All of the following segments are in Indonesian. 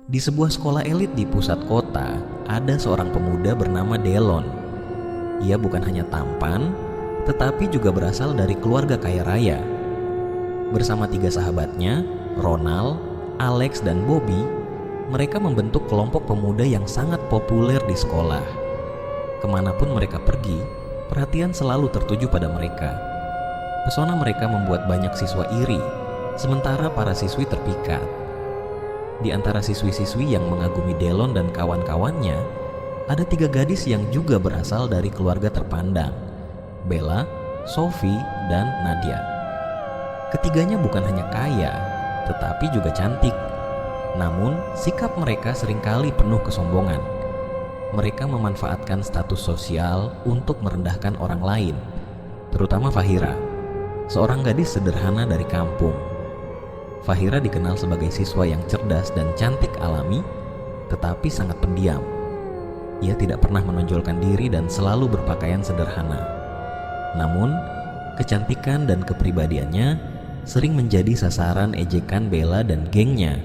Di sebuah sekolah elit di pusat kota, ada seorang pemuda bernama Delon. Ia bukan hanya tampan, tetapi juga berasal dari keluarga kaya raya. Bersama 3 sahabatnya, Ronald, Alex, dan Bobby, mereka membentuk kelompok pemuda yang sangat populer di sekolah. Kemanapun mereka pergi, perhatian selalu tertuju pada mereka. Pesona mereka membuat banyak siswa iri, sementara para siswi terpikat. Di antara siswi-siswi yang mengagumi Delon dan kawan-kawannya, ada 3 gadis yang juga berasal dari keluarga terpandang, Bella, Sophie, dan Nadia. Ketiganya bukan hanya kaya, tetapi juga cantik. Namun, sikap mereka seringkali penuh kesombongan. Mereka memanfaatkan status sosial untuk merendahkan orang lain, terutama Fahira, seorang gadis sederhana dari kampung. Fahira dikenal sebagai siswa yang cerdas dan cantik alami, tetapi sangat pendiam. Ia tidak pernah menonjolkan diri dan selalu berpakaian sederhana. Namun, kecantikan dan kepribadiannya sering menjadi sasaran ejekan Bella dan gengnya.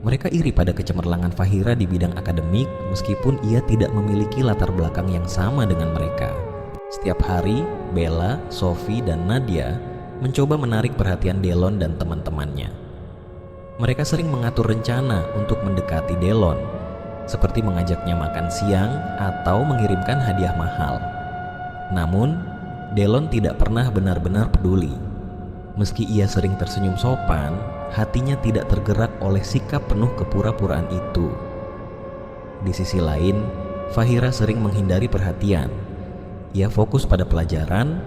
Mereka iri pada kecemerlangan Fahira di bidang akademik meskipun ia tidak memiliki latar belakang yang sama dengan mereka. Setiap hari, Bella, Sophie, dan Nadia mencoba menarik perhatian Delon dan teman-temannya. Mereka sering mengatur rencana untuk mendekati Delon, seperti mengajaknya makan siang atau mengirimkan hadiah mahal. Namun, Delon tidak pernah benar-benar peduli. Meski ia sering tersenyum sopan, hatinya tidak tergerak oleh sikap penuh kepura-puraan itu. Di sisi lain, Fahira sering menghindari perhatian. Ia fokus pada pelajaran,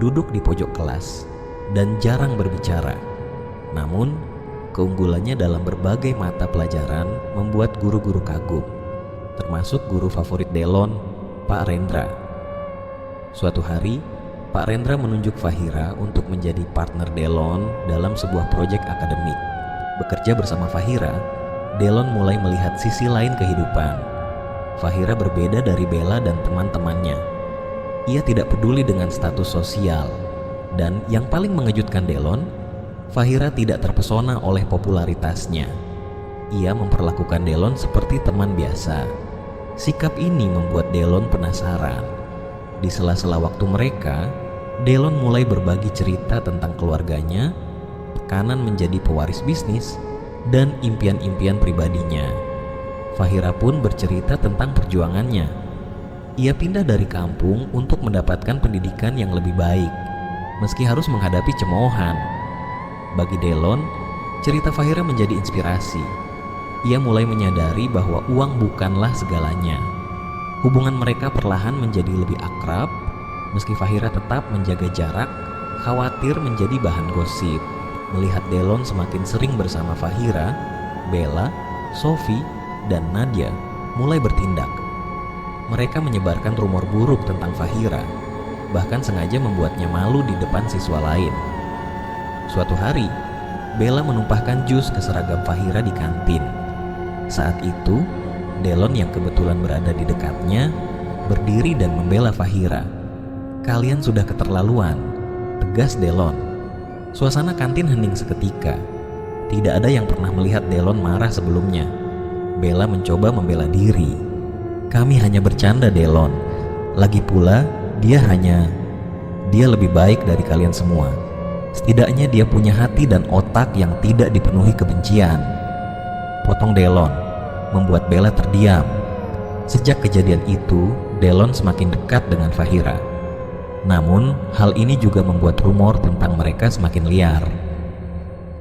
duduk di pojok kelas, dan jarang berbicara. Namun, keunggulannya dalam berbagai mata pelajaran membuat guru-guru kagum, termasuk guru favorit Delon, Pak Rendra. Suatu hari, Pak Rendra menunjuk Fahira untuk menjadi partner Delon dalam sebuah proyek akademik. Bekerja bersama Fahira, Delon mulai melihat sisi lain kehidupan. Fahira berbeda dari Bella dan teman-temannya. Ia tidak peduli dengan status sosial. Dan yang paling mengejutkan Delon, Fahira tidak terpesona oleh popularitasnya. Ia memperlakukan Delon seperti teman biasa. Sikap ini membuat Delon penasaran. Di sela-sela waktu mereka, Delon mulai berbagi cerita tentang keluarganya, tekanan menjadi pewaris bisnis, dan impian-impian pribadinya. Fahira pun bercerita tentang perjuangannya. Ia pindah dari kampung untuk mendapatkan pendidikan yang lebih baik, meski harus menghadapi cemoohan. Bagi Delon, cerita Fahira menjadi inspirasi. Ia mulai menyadari bahwa uang bukanlah segalanya. Hubungan mereka perlahan menjadi lebih akrab, meski Fahira tetap menjaga jarak, khawatir menjadi bahan gosip. Melihat Delon semakin sering bersama Fahira, Bella, Sophie, dan Nadia mulai bertindak. Mereka menyebarkan rumor buruk tentang Fahira, bahkan sengaja membuatnya malu di depan siswa lain. Suatu hari, Bella menumpahkan jus ke seragam Fahira di kantin. Saat itu, Delon yang kebetulan berada di dekatnya berdiri dan membela Fahira. "Kalian sudah keterlaluan," tegas Delon. Suasana kantin hening seketika. Tidak ada yang pernah melihat Delon marah sebelumnya. Bella mencoba membela diri. "Kami hanya bercanda, Delon. Lagi pula, Dia lebih baik dari kalian semua. Setidaknya dia punya hati dan otak yang tidak dipenuhi kebencian," potong Delon, membuat Bella terdiam. Sejak kejadian itu, Delon semakin dekat dengan Fahira. Namun, hal ini juga membuat rumor tentang mereka semakin liar.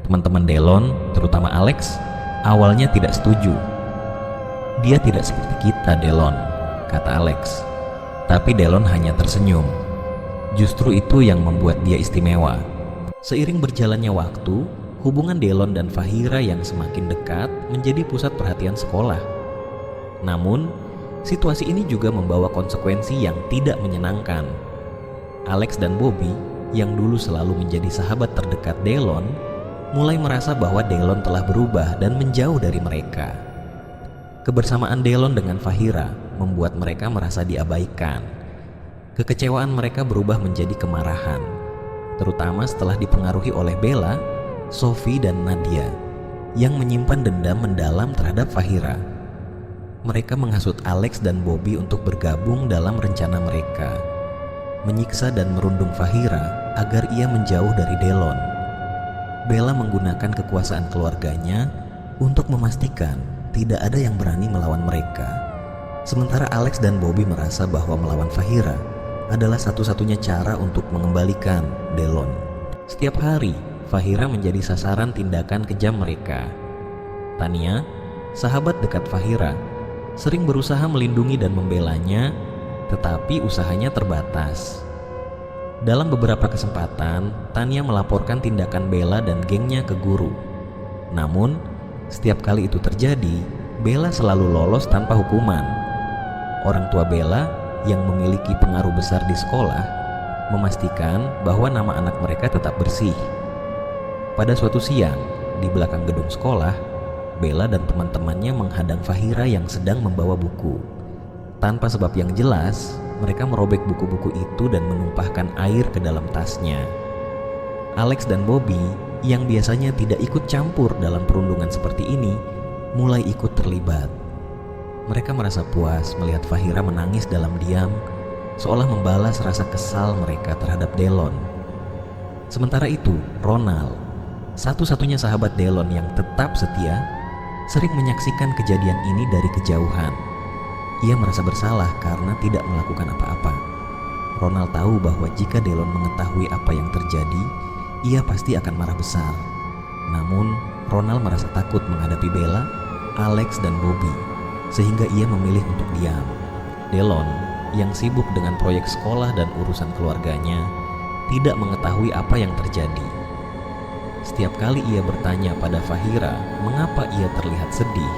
Teman-teman Delon, terutama Alex, awalnya tidak setuju. "Dia tidak seperti kita, Delon," kata Alex. Tapi Delon hanya tersenyum. Justru itu yang membuat dia istimewa. Seiring berjalannya waktu, hubungan Delon dan Fahira yang semakin dekat menjadi pusat perhatian sekolah. Namun, situasi ini juga membawa konsekuensi yang tidak menyenangkan. Alex dan Bobby, yang dulu selalu menjadi sahabat terdekat Delon, mulai merasa bahwa Delon telah berubah dan menjauh dari mereka. Kebersamaan Delon dengan Fahira membuat mereka merasa diabaikan. Kekecewaan mereka berubah menjadi kemarahan, terutama setelah dipengaruhi oleh Bella, Sophie, dan Nadia. yang menyimpan dendam mendalam terhadap Fahira. Mereka menghasut Alex dan Bobby untuk bergabung dalam rencana mereka, menyiksa dan merundung Fahira agar ia menjauh dari Delon. Bella menggunakan kekuasaan keluarganya untuk memastikan tidak ada yang berani melawan mereka. Sementara Alex dan Bobby merasa bahwa melawan Fahira adalah satu-satunya cara untuk mengembalikan Delon. Setiap hari, Fahira menjadi sasaran tindakan kejam mereka. Tania, sahabat dekat Fahira, sering berusaha melindungi dan membelanya, tetapi usahanya terbatas. Dalam beberapa kesempatan, Tania melaporkan tindakan Bella dan gengnya ke guru. Namun, setiap kali itu terjadi, Bella selalu lolos tanpa hukuman. Orang tua Bella yang memiliki pengaruh besar di sekolah memastikan bahwa nama anak mereka tetap bersih. Pada suatu siang, di belakang gedung sekolah, Bella dan teman-temannya menghadang Fahira yang sedang membawa buku. Tanpa sebab yang jelas, mereka merobek buku-buku itu dan menumpahkan air ke dalam tasnya. Alex dan Bobby yang biasanya tidak ikut campur dalam perundungan seperti ini mulai ikut terlibat. Mereka merasa puas melihat Fahira menangis dalam diam, seolah membalas rasa kesal mereka terhadap Delon. Sementara itu, Ronald, satu-satunya sahabat Delon yang tetap setia, sering menyaksikan kejadian ini dari kejauhan. Ia merasa bersalah karena tidak melakukan apa-apa. Ronald tahu bahwa jika Delon mengetahui apa yang terjadi, ia pasti akan marah besar. Namun, Ronald merasa takut menghadapi Bella, Alex, dan Bobby, sehingga ia memilih untuk diam. Delon, yang sibuk dengan proyek sekolah dan urusan keluarganya, tidak mengetahui apa yang terjadi. Setiap kali ia bertanya pada Fahira mengapa ia terlihat sedih,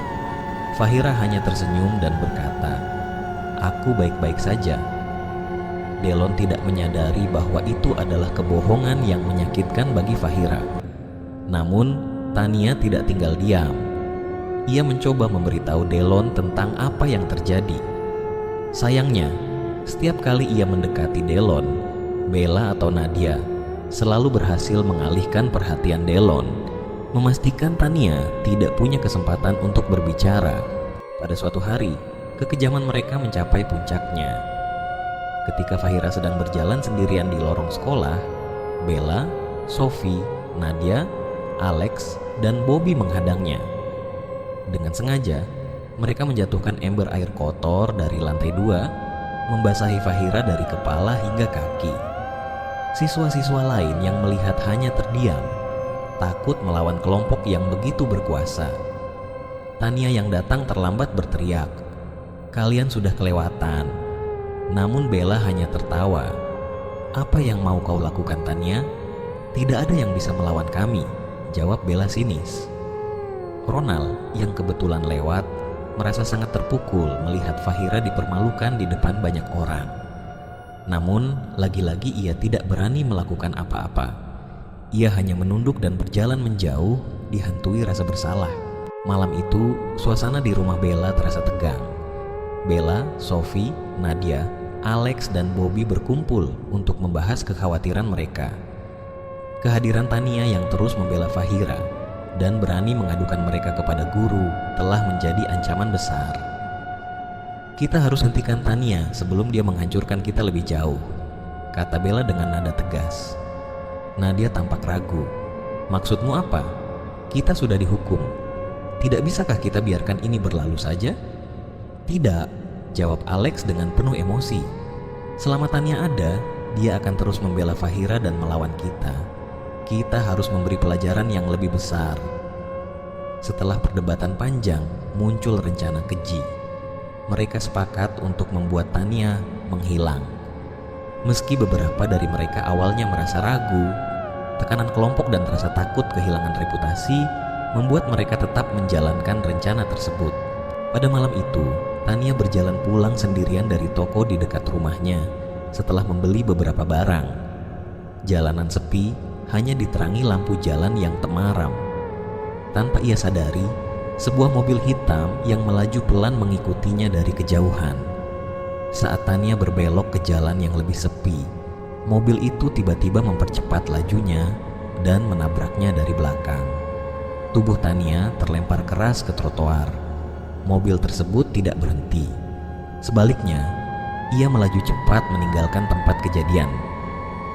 Fahira hanya tersenyum dan berkata, "Aku baik-baik saja." Delon tidak menyadari bahwa itu adalah kebohongan yang menyakitkan bagi Fahira. Namun, Tania tidak tinggal diam. Ia mencoba memberitahu Delon tentang apa yang terjadi. Sayangnya, setiap kali ia mendekati Delon, Bella atau Nadia selalu berhasil mengalihkan perhatian Delon, memastikan Tania tidak punya kesempatan untuk berbicara. Pada suatu hari, kekejaman mereka mencapai puncaknya. Ketika Fahira sedang berjalan sendirian di lorong sekolah, Bella, Sophie, Nadia, Alex, dan Bobby menghadangnya. Dengan sengaja, mereka menjatuhkan ember air kotor dari lantai 2, membasahi Fahira dari kepala hingga kaki. Siswa-siswa lain yang melihat hanya terdiam, takut melawan kelompok yang begitu berkuasa. Tania yang datang terlambat berteriak, "Kalian sudah kelewatan." Namun Bella hanya tertawa. "Apa yang mau kau lakukan, Tania? Tidak ada yang bisa melawan kami," jawab Bella sinis. Ronald yang kebetulan lewat merasa sangat terpukul melihat Fahira dipermalukan di depan banyak orang. Namun, lagi-lagi ia tidak berani melakukan apa-apa. Ia hanya menunduk dan berjalan menjauh, dihantui rasa bersalah. Malam itu, suasana di rumah Bella terasa tegang. Bella, Sophie, Nadia, Alex, dan Bobby berkumpul untuk membahas kekhawatiran mereka. Kehadiran Tania yang terus membela Fahira dan berani mengadukan mereka kepada guru telah menjadi ancaman besar. "Kita harus hentikan Tania sebelum dia menghancurkan kita lebih jauh," kata Bella dengan nada tegas. Nadia tampak ragu. "Maksudmu apa? Kita sudah dihukum. Tidak bisakah kita biarkan ini berlalu saja?" "Tidak," jawab Alex dengan penuh emosi. "Selama Tania ada, dia akan terus membela Fahira dan melawan kita. Kita harus memberi pelajaran yang lebih besar." Setelah perdebatan panjang, muncul rencana keji. Mereka sepakat untuk membuat Tania menghilang. Meski beberapa dari mereka awalnya merasa ragu, tekanan kelompok dan rasa takut kehilangan reputasi membuat mereka tetap menjalankan rencana tersebut. Pada malam itu, Tania berjalan pulang sendirian dari toko di dekat rumahnya setelah membeli beberapa barang. Jalanan sepi, hanya diterangi lampu jalan yang temaram. Tanpa ia sadari, sebuah mobil hitam yang melaju pelan mengikutinya dari kejauhan. Saat Tania berbelok ke jalan yang lebih sepi, mobil itu tiba-tiba mempercepat lajunya dan menabraknya dari belakang. Tubuh Tania terlempar keras ke trotoar. Mobil tersebut tidak berhenti. Sebaliknya, ia melaju cepat meninggalkan tempat kejadian.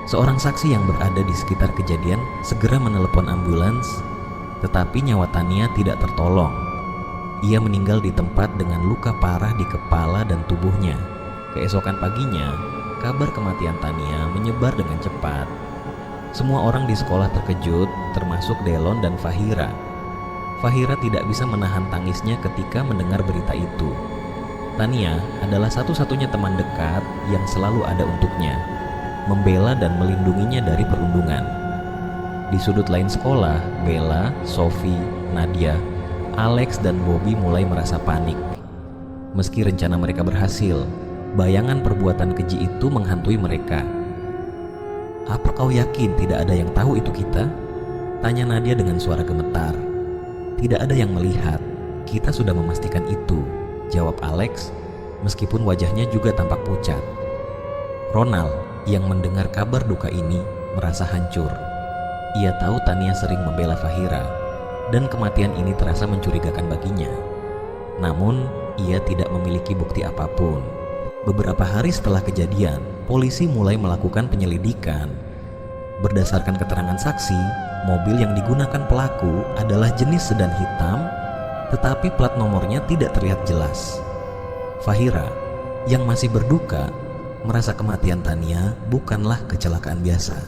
Seorang saksi yang berada di sekitar kejadian segera menelepon ambulans, tetapi nyawa Tania tidak tertolong. Ia meninggal di tempat dengan luka parah di kepala dan tubuhnya. Keesokan paginya, kabar kematian Tania menyebar dengan cepat. Semua orang di sekolah terkejut, termasuk Delon dan Fahira. Fahira tidak bisa menahan tangisnya ketika mendengar berita itu. Tania adalah satu-satunya teman dekat yang selalu ada untuknya, membela dan melindunginya dari perundungan. Di sudut lain sekolah, Bella, Sophie, Nadia, Alex, dan Bobby mulai merasa panik. Meski rencana mereka berhasil, bayangan perbuatan keji itu menghantui mereka. "Apa kau yakin tidak ada yang tahu itu kita?" tanya Nadia dengan suara gemetar. "Tidak ada yang melihat, kita sudah memastikan itu," jawab Alex, meskipun wajahnya juga tampak pucat. Ronald yang mendengar kabar duka ini merasa hancur. Ia tahu Tania sering membela Fahira, dan kematian ini terasa mencurigakan baginya. Namun, ia tidak memiliki bukti apapun. Beberapa hari setelah kejadian, polisi mulai melakukan penyelidikan. Berdasarkan keterangan saksi, mobil yang digunakan pelaku adalah jenis sedan hitam, tetapi plat nomornya tidak terlihat jelas. Fahira, yang masih berduka, merasa kematian Tania bukanlah kecelakaan biasa.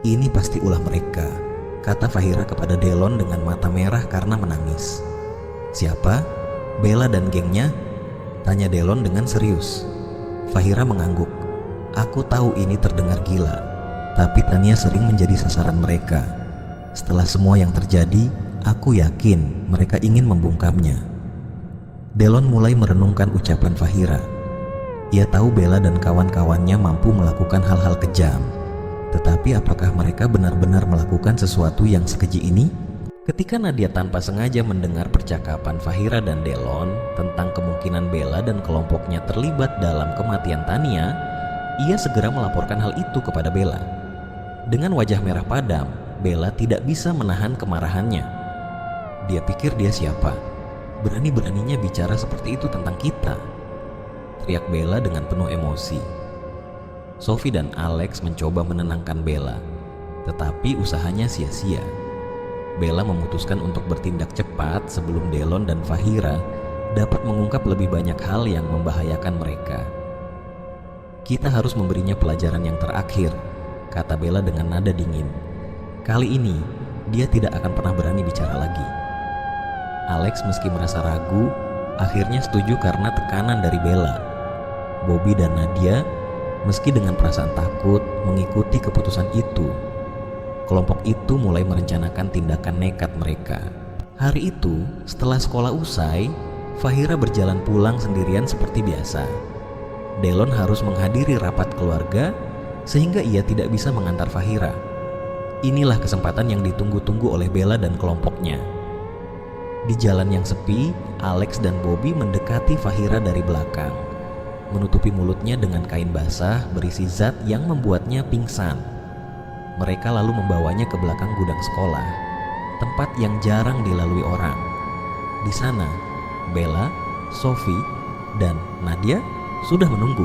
"Ini pasti ulah mereka," kata Fahira kepada Delon dengan mata merah karena menangis. "Siapa? Bella dan gengnya?" tanya Delon dengan serius. Fahira mengangguk. "Aku tahu ini terdengar gila, tapi Tania sering menjadi sasaran mereka. Setelah semua yang terjadi, aku yakin mereka ingin membungkamnya." Delon mulai merenungkan ucapan Fahira. Ia tahu Bella dan kawan-kawannya mampu melakukan hal-hal kejam, tetapi apakah mereka benar-benar melakukan sesuatu yang sekeji ini? Ketika Nadia tanpa sengaja mendengar percakapan Fahira dan Delon tentang kemungkinan Bella dan kelompoknya terlibat dalam kematian Tania, ia segera melaporkan hal itu kepada Bella. Dengan wajah merah padam, Bella tidak bisa menahan kemarahannya. Dia pikir dia siapa? Berani-beraninya bicara seperti itu tentang kita, teriak Bella dengan penuh emosi. Sophie dan Alex mencoba menenangkan Bella, tetapi usahanya sia-sia. Bella memutuskan untuk bertindak cepat sebelum Delon dan Fahira dapat mengungkap lebih banyak hal yang membahayakan mereka. "Kita harus memberinya pelajaran yang terakhir," kata Bella dengan nada dingin. "Kali ini, dia tidak akan pernah berani bicara lagi." Alex meski merasa ragu, akhirnya setuju karena tekanan dari Bella. Bobby dan Nadia, meski dengan perasaan takut, mengikuti keputusan itu. Kelompok itu mulai merencanakan tindakan nekat mereka. Hari itu, setelah sekolah usai, Fahira berjalan pulang sendirian seperti biasa. Delon harus menghadiri rapat keluarga, sehingga ia tidak bisa mengantar Fahira. Inilah kesempatan yang ditunggu-tunggu oleh Bella dan kelompoknya. Di jalan yang sepi, Alex dan Bobby mendekati Fahira dari belakang, menutupi mulutnya dengan kain basah berisi zat yang membuatnya pingsan. Mereka lalu membawanya ke belakang gudang sekolah, tempat yang jarang dilalui orang. Di sana, Bella, Sophie, dan Nadia sudah menunggu.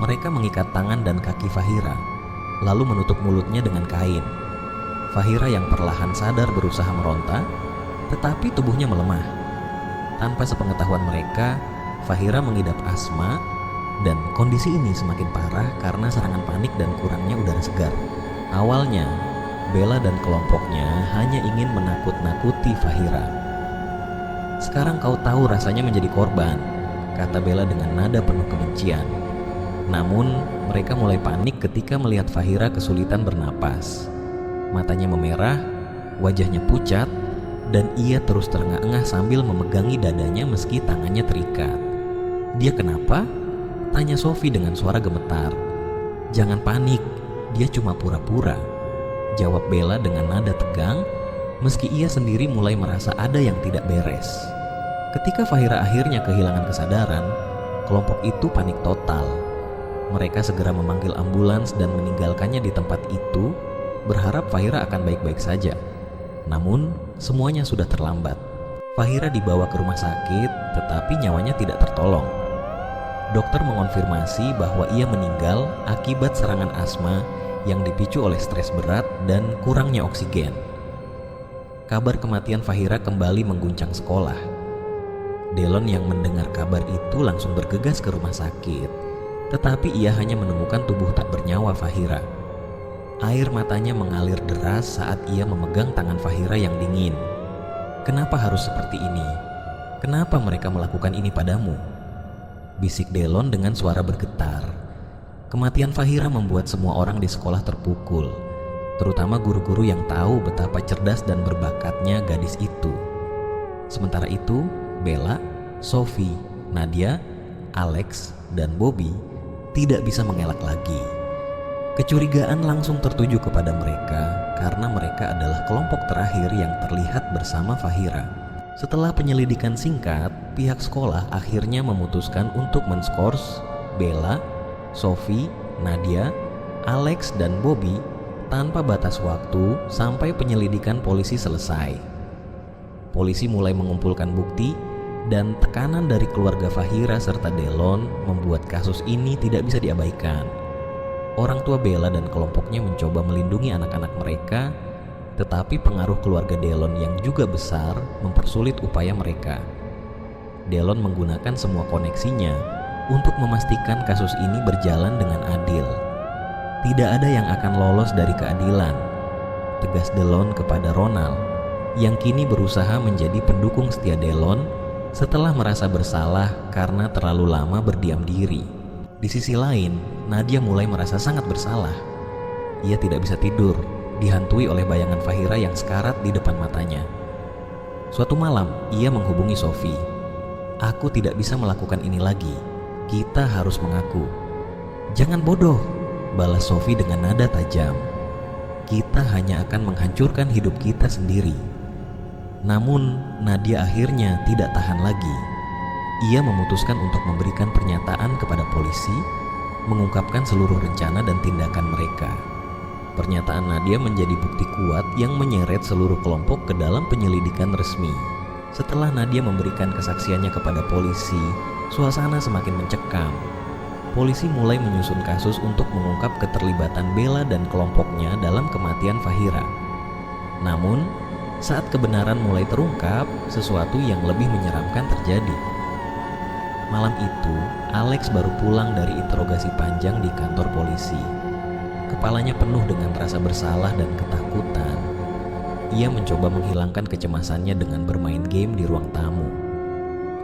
Mereka mengikat tangan dan kaki Fahira, lalu menutup mulutnya dengan kain. Fahira yang perlahan sadar berusaha meronta, tetapi tubuhnya melemah. Tanpa sepengetahuan mereka, Fahira mengidap asma, dan kondisi ini semakin parah karena serangan panik dan kurangnya udara segar. Awalnya, Bella dan kelompoknya hanya ingin menakut-nakuti Fahira. "Sekarang kau tahu rasanya menjadi korban," kata Bella dengan nada penuh kebencian. Namun, mereka mulai panik ketika melihat Fahira kesulitan bernapas. Matanya memerah, wajahnya pucat, dan ia terus terengah-engah sambil memegangi dadanya meski tangannya terikat. "Dia kenapa?" tanya Sophie dengan suara gemetar. "Jangan panik, dia cuma pura-pura," jawab Bella dengan nada tegang, meski ia sendiri mulai merasa ada yang tidak beres. Ketika Fahira akhirnya kehilangan kesadaran, kelompok itu panik total. Mereka segera memanggil ambulans dan meninggalkannya di tempat itu, berharap Fahira akan baik-baik saja. Namun, semuanya sudah terlambat. Fahira dibawa ke rumah sakit, tetapi nyawanya tidak tertolong. Dokter mengonfirmasi bahwa ia meninggal akibat serangan asma yang dipicu oleh stres berat dan kurangnya oksigen. Kabar kematian Fahira kembali mengguncang sekolah. Delon yang mendengar kabar itu langsung bergegas ke rumah sakit, tetapi ia hanya menemukan tubuh tak bernyawa Fahira. Air matanya mengalir deras saat ia memegang tangan Fahira yang dingin. "Kenapa harus seperti ini? Kenapa mereka melakukan ini padamu?" bisik Delon dengan suara bergetar. Kematian Fahira membuat semua orang di sekolah terpukul, terutama guru-guru yang tahu betapa cerdas dan berbakatnya gadis itu. Sementara itu, Bella, Sophie, Nadia, Alex, dan Bobby tidak bisa mengelak lagi. Kecurigaan langsung tertuju kepada mereka karena mereka adalah kelompok terakhir yang terlihat bersama Fahira. Setelah penyelidikan singkat, pihak sekolah akhirnya memutuskan untuk menskors Bella, Sophie, Nadia, Alex, dan Bobby tanpa batas waktu sampai penyelidikan polisi selesai. Polisi mulai mengumpulkan bukti dan tekanan dari keluarga Fahira serta Delon membuat kasus ini tidak bisa diabaikan. Orang tua Bella dan kelompoknya mencoba melindungi anak-anak mereka, tetapi pengaruh keluarga Delon yang juga besar mempersulit upaya mereka. Delon menggunakan semua koneksinya untuk memastikan kasus ini berjalan dengan adil. Tidak ada yang akan lolos dari keadilan, tegas Delon kepada Ronald, yang kini berusaha menjadi pendukung setia Delon setelah merasa bersalah karena terlalu lama berdiam diri. Di sisi lain, Nadia mulai merasa sangat bersalah. Ia tidak bisa tidur, dihantui oleh bayangan Fahira yang sekarat di depan matanya. Suatu malam, ia menghubungi Sophie. "Aku tidak bisa melakukan ini lagi. Kita harus mengaku." "Jangan bodoh," balas Sophie dengan nada tajam. "Kita hanya akan menghancurkan hidup kita sendiri." Namun, Nadia akhirnya tidak tahan lagi. Ia memutuskan untuk memberikan pernyataan kepada polisi, mengungkapkan seluruh rencana dan tindakan mereka. Pernyataan Nadia menjadi bukti kuat yang menyeret seluruh kelompok ke dalam penyelidikan resmi. Setelah Nadia memberikan kesaksiannya kepada polisi, suasana semakin mencekam. Polisi mulai menyusun kasus untuk mengungkap keterlibatan Bella dan kelompoknya dalam kematian Fahira. Namun, saat kebenaran mulai terungkap, sesuatu yang lebih menyeramkan terjadi. Malam itu, Alex baru pulang dari interogasi panjang di kantor polisi. Kepalanya penuh dengan rasa bersalah dan ketakutan. Ia mencoba menghilangkan kecemasannya dengan bermain game di ruang tamu.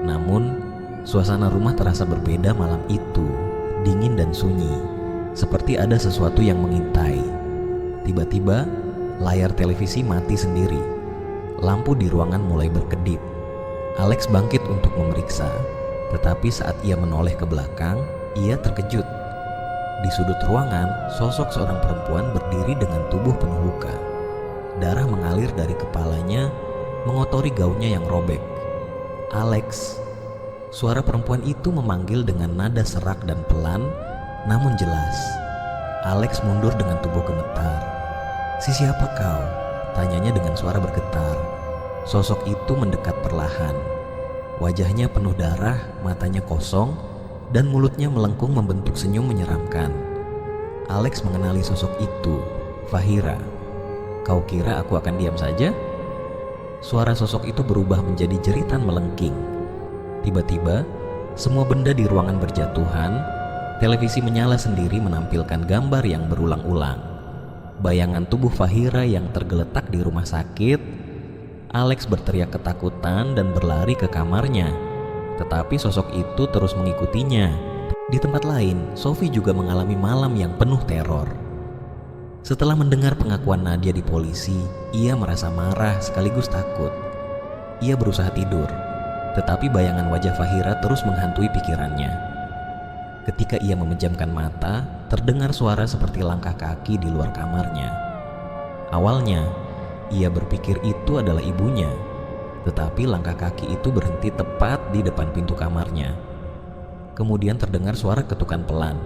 Namun, suasana rumah terasa berbeda malam itu, dingin dan sunyi, seperti ada sesuatu yang mengintai. Tiba-tiba, layar televisi mati sendiri. Lampu di ruangan mulai berkedip. Alex bangkit untuk memeriksa, tetapi saat ia menoleh ke belakang, ia terkejut. Di sudut ruangan, sosok seorang perempuan berdiri dengan tubuh penuh luka. Darah mengalir dari kepalanya, mengotori gaunnya yang robek. "Alex." Suara perempuan itu memanggil dengan nada serak dan pelan, namun jelas. Alex mundur dengan tubuh gemetar. "Siapa kau?" tanyanya dengan suara bergetar. Sosok itu mendekat perlahan. Wajahnya penuh darah, matanya kosong, dan mulutnya melengkung membentuk senyum menyeramkan. Alex mengenali sosok itu, Fahira. "Kau kira aku akan diam saja?" Suara sosok itu berubah menjadi jeritan melengking. Tiba-tiba, semua benda di ruangan berjatuhan. Televisi menyala sendiri menampilkan gambar yang berulang-ulang. Bayangan tubuh Fahira yang tergeletak di rumah sakit. Alex berteriak ketakutan dan berlari ke kamarnya. Tetapi sosok itu terus mengikutinya. Di tempat lain, Sophie juga mengalami malam yang penuh teror. Setelah mendengar pengakuan Nadia di polisi, ia merasa marah sekaligus takut. Ia berusaha tidur, tetapi bayangan wajah Fahira terus menghantui pikirannya. Ketika ia memejamkan mata, terdengar suara seperti langkah kaki di luar kamarnya. Awalnya, ia berpikir itu adalah ibunya. Tetapi langkah kaki itu berhenti tepat di depan pintu kamarnya. Kemudian terdengar suara ketukan pelan.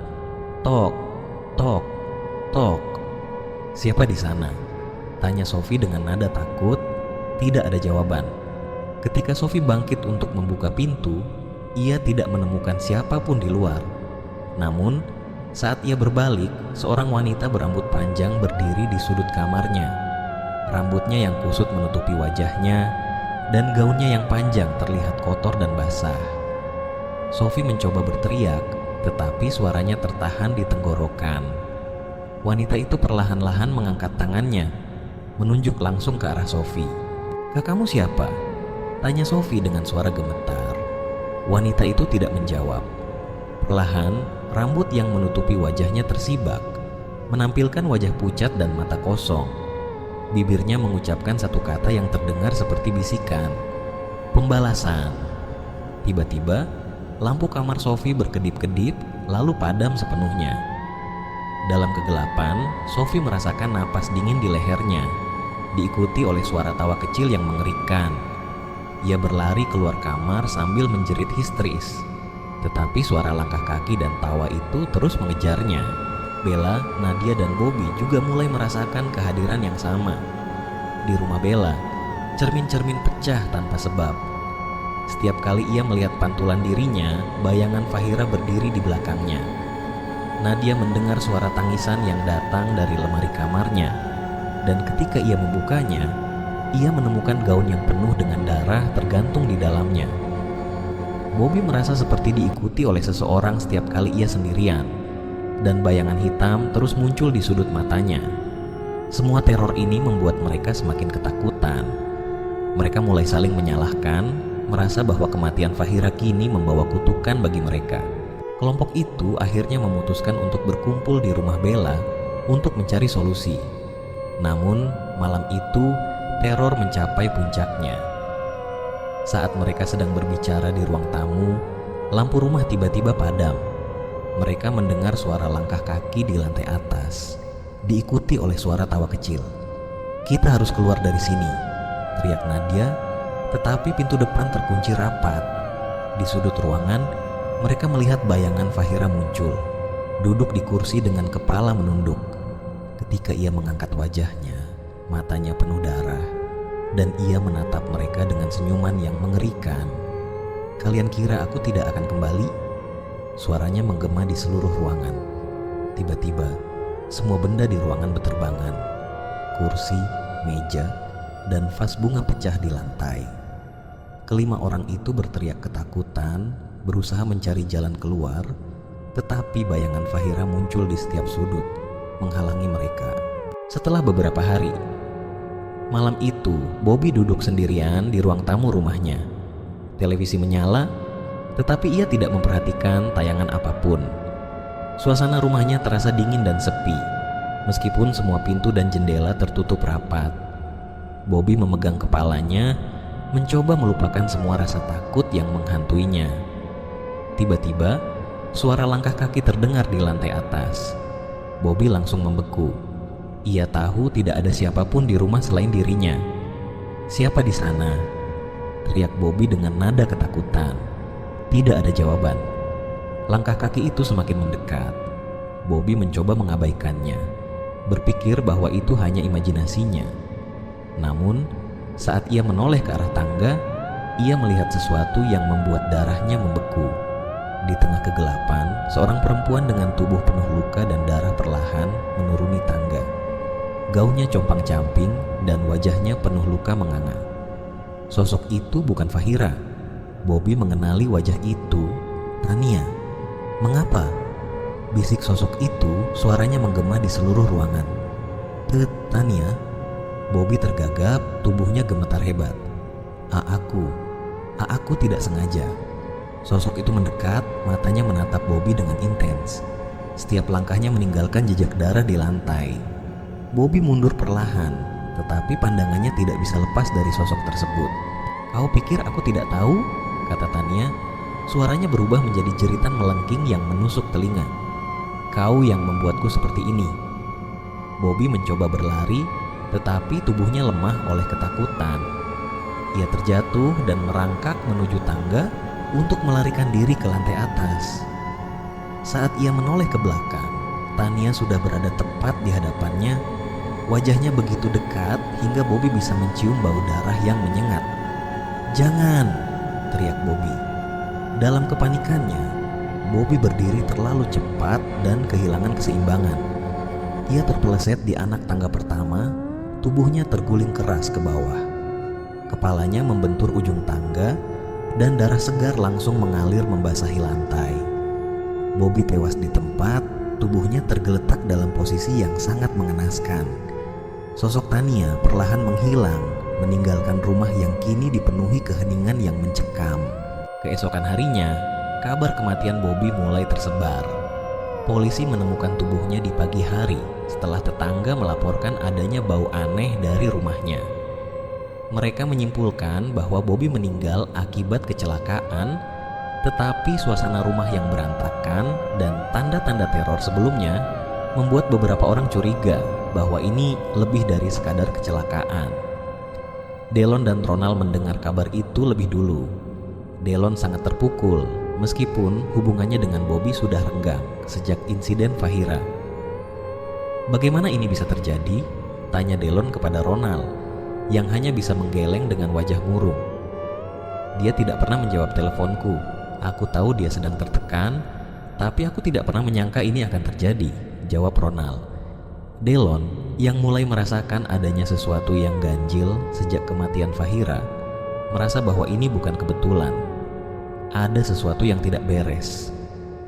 "Tok, tok, tok." "Siapa di sana?" tanya Sophie dengan nada takut. Tidak ada jawaban. Ketika Sophie bangkit untuk membuka pintu, ia tidak menemukan siapapun di luar. Namun, saat ia berbalik, seorang wanita berambut panjang berdiri di sudut kamarnya. Rambutnya yang kusut menutupi wajahnya, dan gaunnya yang panjang terlihat kotor dan basah. Sophie mencoba berteriak, tetapi suaranya tertahan di tenggorokan. Wanita itu perlahan-lahan mengangkat tangannya, menunjuk langsung ke arah Sophie. "Kak, kamu siapa?" tanya Sophie dengan suara gemetar. Wanita itu tidak menjawab. Perlahan, rambut yang menutupi wajahnya tersibak, menampilkan wajah pucat dan mata kosong. Bibirnya mengucapkan satu kata yang terdengar seperti bisikan, "Pembalasan." Tiba-tiba, lampu kamar Sophie berkedip-kedip lalu padam sepenuhnya. Dalam kegelapan, Sophie merasakan napas dingin di lehernya, diikuti oleh suara tawa kecil yang mengerikan. Ia berlari keluar kamar sambil menjerit histeris, tetapi suara langkah kaki dan tawa itu terus mengejarnya. Bella, Nadia, dan Bobby juga mulai merasakan kehadiran yang sama. Di rumah Bella, cermin-cermin pecah tanpa sebab. Setiap kali ia melihat pantulan dirinya, bayangan Fahira berdiri di belakangnya. Nadia mendengar suara tangisan yang datang dari lemari kamarnya, dan ketika ia membukanya, ia menemukan gaun yang penuh dengan darah tergantung di dalamnya. Bobby merasa seperti diikuti oleh seseorang setiap kali ia sendirian, dan bayangan hitam terus muncul di sudut matanya. Semua teror ini membuat mereka semakin ketakutan. Mereka mulai saling menyalahkan, merasa bahwa kematian Fahira kini membawa kutukan bagi mereka. Kelompok itu akhirnya memutuskan untuk berkumpul di rumah Bella untuk mencari solusi. Namun, malam itu teror mencapai puncaknya. Saat mereka sedang berbicara di ruang tamu, lampu rumah tiba-tiba padam. Mereka mendengar suara langkah kaki di lantai atas, diikuti oleh suara tawa kecil. "Kita harus keluar dari sini," teriak Nadia, tetapi pintu depan terkunci rapat. Di sudut ruangan, mereka melihat bayangan Fahira muncul, duduk di kursi dengan kepala menunduk. Ketika ia mengangkat wajahnya, matanya penuh darah, dan ia menatap mereka dengan senyuman yang mengerikan. "Kalian kira aku tidak akan kembali?" Suaranya menggema di seluruh ruangan. Tiba-tiba, semua benda di ruangan berterbangan. Kursi, meja, dan vas bunga pecah di lantai. Kelima orang itu berteriak ketakutan, berusaha mencari jalan keluar, tetapi bayangan Fahira muncul di setiap sudut, menghalangi mereka. Setelah beberapa hari, malam itu Bobby duduk sendirian di ruang tamu rumahnya. Televisi menyala, tetapi ia tidak memperhatikan tayangan apapun. Suasana rumahnya terasa dingin dan sepi, meskipun semua pintu dan jendela tertutup rapat. Bobby memegang kepalanya, mencoba melupakan semua rasa takut yang menghantuinya. Tiba-tiba, suara langkah kaki terdengar di lantai atas. Bobby langsung membeku. Ia tahu tidak ada siapapun di rumah selain dirinya. "Siapa di sana?" teriak Bobby dengan nada ketakutan. Tidak ada jawaban. Langkah kaki itu semakin mendekat. Bobby mencoba mengabaikannya, berpikir bahwa itu hanya imajinasinya. Namun, saat ia menoleh ke arah tangga, ia melihat sesuatu yang membuat darahnya membeku. Di tengah kegelapan, seorang perempuan dengan tubuh penuh luka dan darah perlahan menuruni tangga. Gaunnya compang-camping dan wajahnya penuh luka menganga. Sosok itu bukan Fahira. Bobby mengenali wajah itu, Tania. "Mengapa?" bisik sosok itu, suaranya menggema di seluruh ruangan. Tania." Bobby tergagap, tubuhnya gemetar hebat. Aku tidak sengaja." Sosok itu mendekat, matanya menatap Bobby dengan intens. Setiap langkahnya meninggalkan jejak darah di lantai. Bobby mundur perlahan, tetapi pandangannya tidak bisa lepas dari sosok tersebut. "Kau pikir aku tidak tahu?" kata Tania. Suaranya berubah menjadi jeritan melengking yang menusuk telinga. "Kau yang membuatku seperti ini." Bobby mencoba berlari, tetapi tubuhnya lemah oleh ketakutan. Ia terjatuh dan merangkak menuju tangga untuk melarikan diri ke lantai atas. Saat ia menoleh ke belakang, Tania sudah berada tepat di hadapannya. Wajahnya begitu dekat hingga Bobby bisa mencium bau darah yang menyengat. "Jangan!" teriak Bobby. Dalam kepanikannya, Bobby berdiri terlalu cepat dan kehilangan keseimbangan. Ia terpeleset di anak tangga pertama, tubuhnya terguling keras ke bawah. Kepalanya membentur ujung tangga dan darah segar langsung mengalir membasahi lantai. Bobby tewas di tempat, tubuhnya tergeletak dalam posisi yang sangat mengenaskan. Sosok Tania perlahan menghilang, meninggalkan rumah yang kini dipenuhi keheningan yang mencekam. Keesokan harinya, kabar kematian Bobby mulai tersebar. Polisi menemukan tubuhnya di pagi hari setelah tetangga melaporkan adanya bau aneh dari rumahnya. Mereka menyimpulkan bahwa Bobby meninggal akibat kecelakaan, tetapi suasana rumah yang berantakan dan tanda-tanda teror sebelumnya membuat beberapa orang curiga bahwa ini lebih dari sekadar kecelakaan. Delon dan Ronald mendengar kabar itu lebih dulu. Delon sangat terpukul meskipun hubungannya dengan Bobby sudah renggang sejak insiden Fahira. "Bagaimana ini bisa terjadi?" tanya Delon kepada Ronald yang hanya bisa menggeleng dengan wajah murung. "Dia tidak pernah menjawab teleponku. Aku tahu dia sedang tertekan, tapi aku tidak pernah menyangka ini akan terjadi," jawab Ronald. Delon yang mulai merasakan adanya sesuatu yang ganjil sejak kematian Fahira merasa bahwa ini bukan kebetulan. Ada sesuatu yang tidak beres.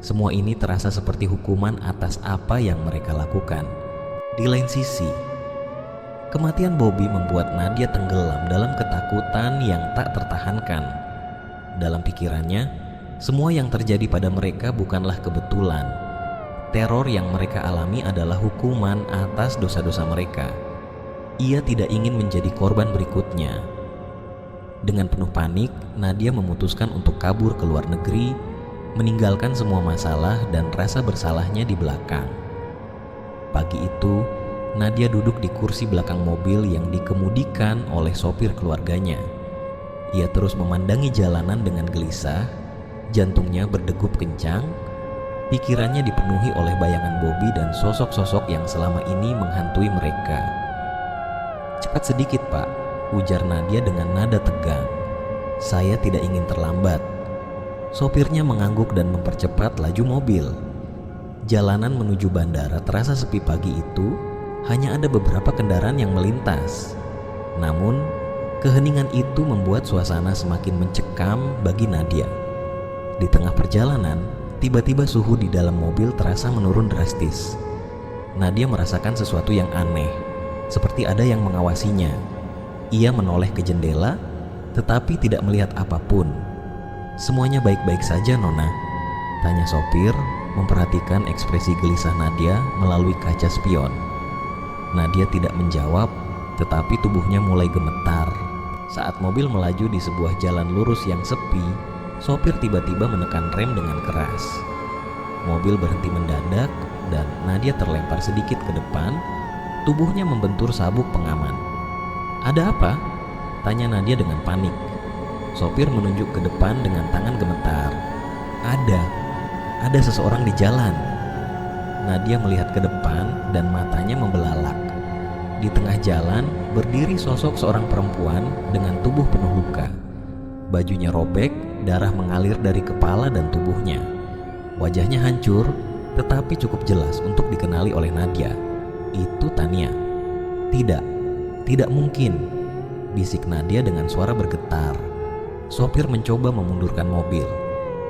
Semua ini terasa seperti hukuman atas apa yang mereka lakukan. Di lain sisi, kematian Bobby membuat Nadia tenggelam dalam ketakutan yang tak tertahankan. Dalam pikirannya, semua yang terjadi pada mereka bukanlah kebetulan. Teror yang mereka alami adalah hukuman atas dosa-dosa mereka. Ia tidak ingin menjadi korban berikutnya. Dengan penuh panik, Nadia memutuskan untuk kabur ke luar negeri, meninggalkan semua masalah dan rasa bersalahnya di belakang. Pagi itu, Nadia duduk di kursi belakang mobil yang dikemudikan oleh sopir keluarganya. Ia terus memandangi jalanan dengan gelisah, jantungnya berdegup kencang. Pikirannya dipenuhi oleh bayangan Bobby dan sosok-sosok yang selama ini menghantui mereka. "Cepat sedikit, Pak," ujar Nadia dengan nada tegang. "Saya tidak ingin terlambat." Sopirnya mengangguk dan mempercepat laju mobil. Jalanan menuju bandara terasa sepi pagi itu, hanya ada beberapa kendaraan yang melintas. Namun, keheningan itu membuat suasana semakin mencekam bagi Nadia. Di tengah perjalanan, tiba-tiba suhu di dalam mobil terasa menurun drastis. Nadia merasakan sesuatu yang aneh, seperti ada yang mengawasinya. Ia menoleh ke jendela, tetapi tidak melihat apapun. "Semuanya baik-baik saja, Nona?" tanya sopir, memperhatikan ekspresi gelisah Nadia melalui kaca spion. Nadia tidak menjawab, tetapi tubuhnya mulai gemetar. Saat mobil melaju di sebuah jalan lurus yang sepi, sopir tiba-tiba menekan rem dengan keras. Mobil berhenti mendadak dan Nadia terlempar sedikit ke depan, tubuhnya membentur sabuk pengaman. "Ada apa?" tanya Nadia dengan panik. Sopir menunjuk ke depan dengan tangan gemetar. Ada seseorang di jalan." Nadia melihat ke depan dan matanya membelalak. Di tengah jalan berdiri sosok seorang perempuan dengan tubuh penuh luka. Bajunya robek, darah mengalir dari kepala dan tubuhnya. Wajahnya hancur, tetapi cukup jelas untuk dikenali oleh Nadia. Itu Tania. Tidak mungkin," bisik Nadia dengan suara bergetar. Sopir mencoba memundurkan mobil,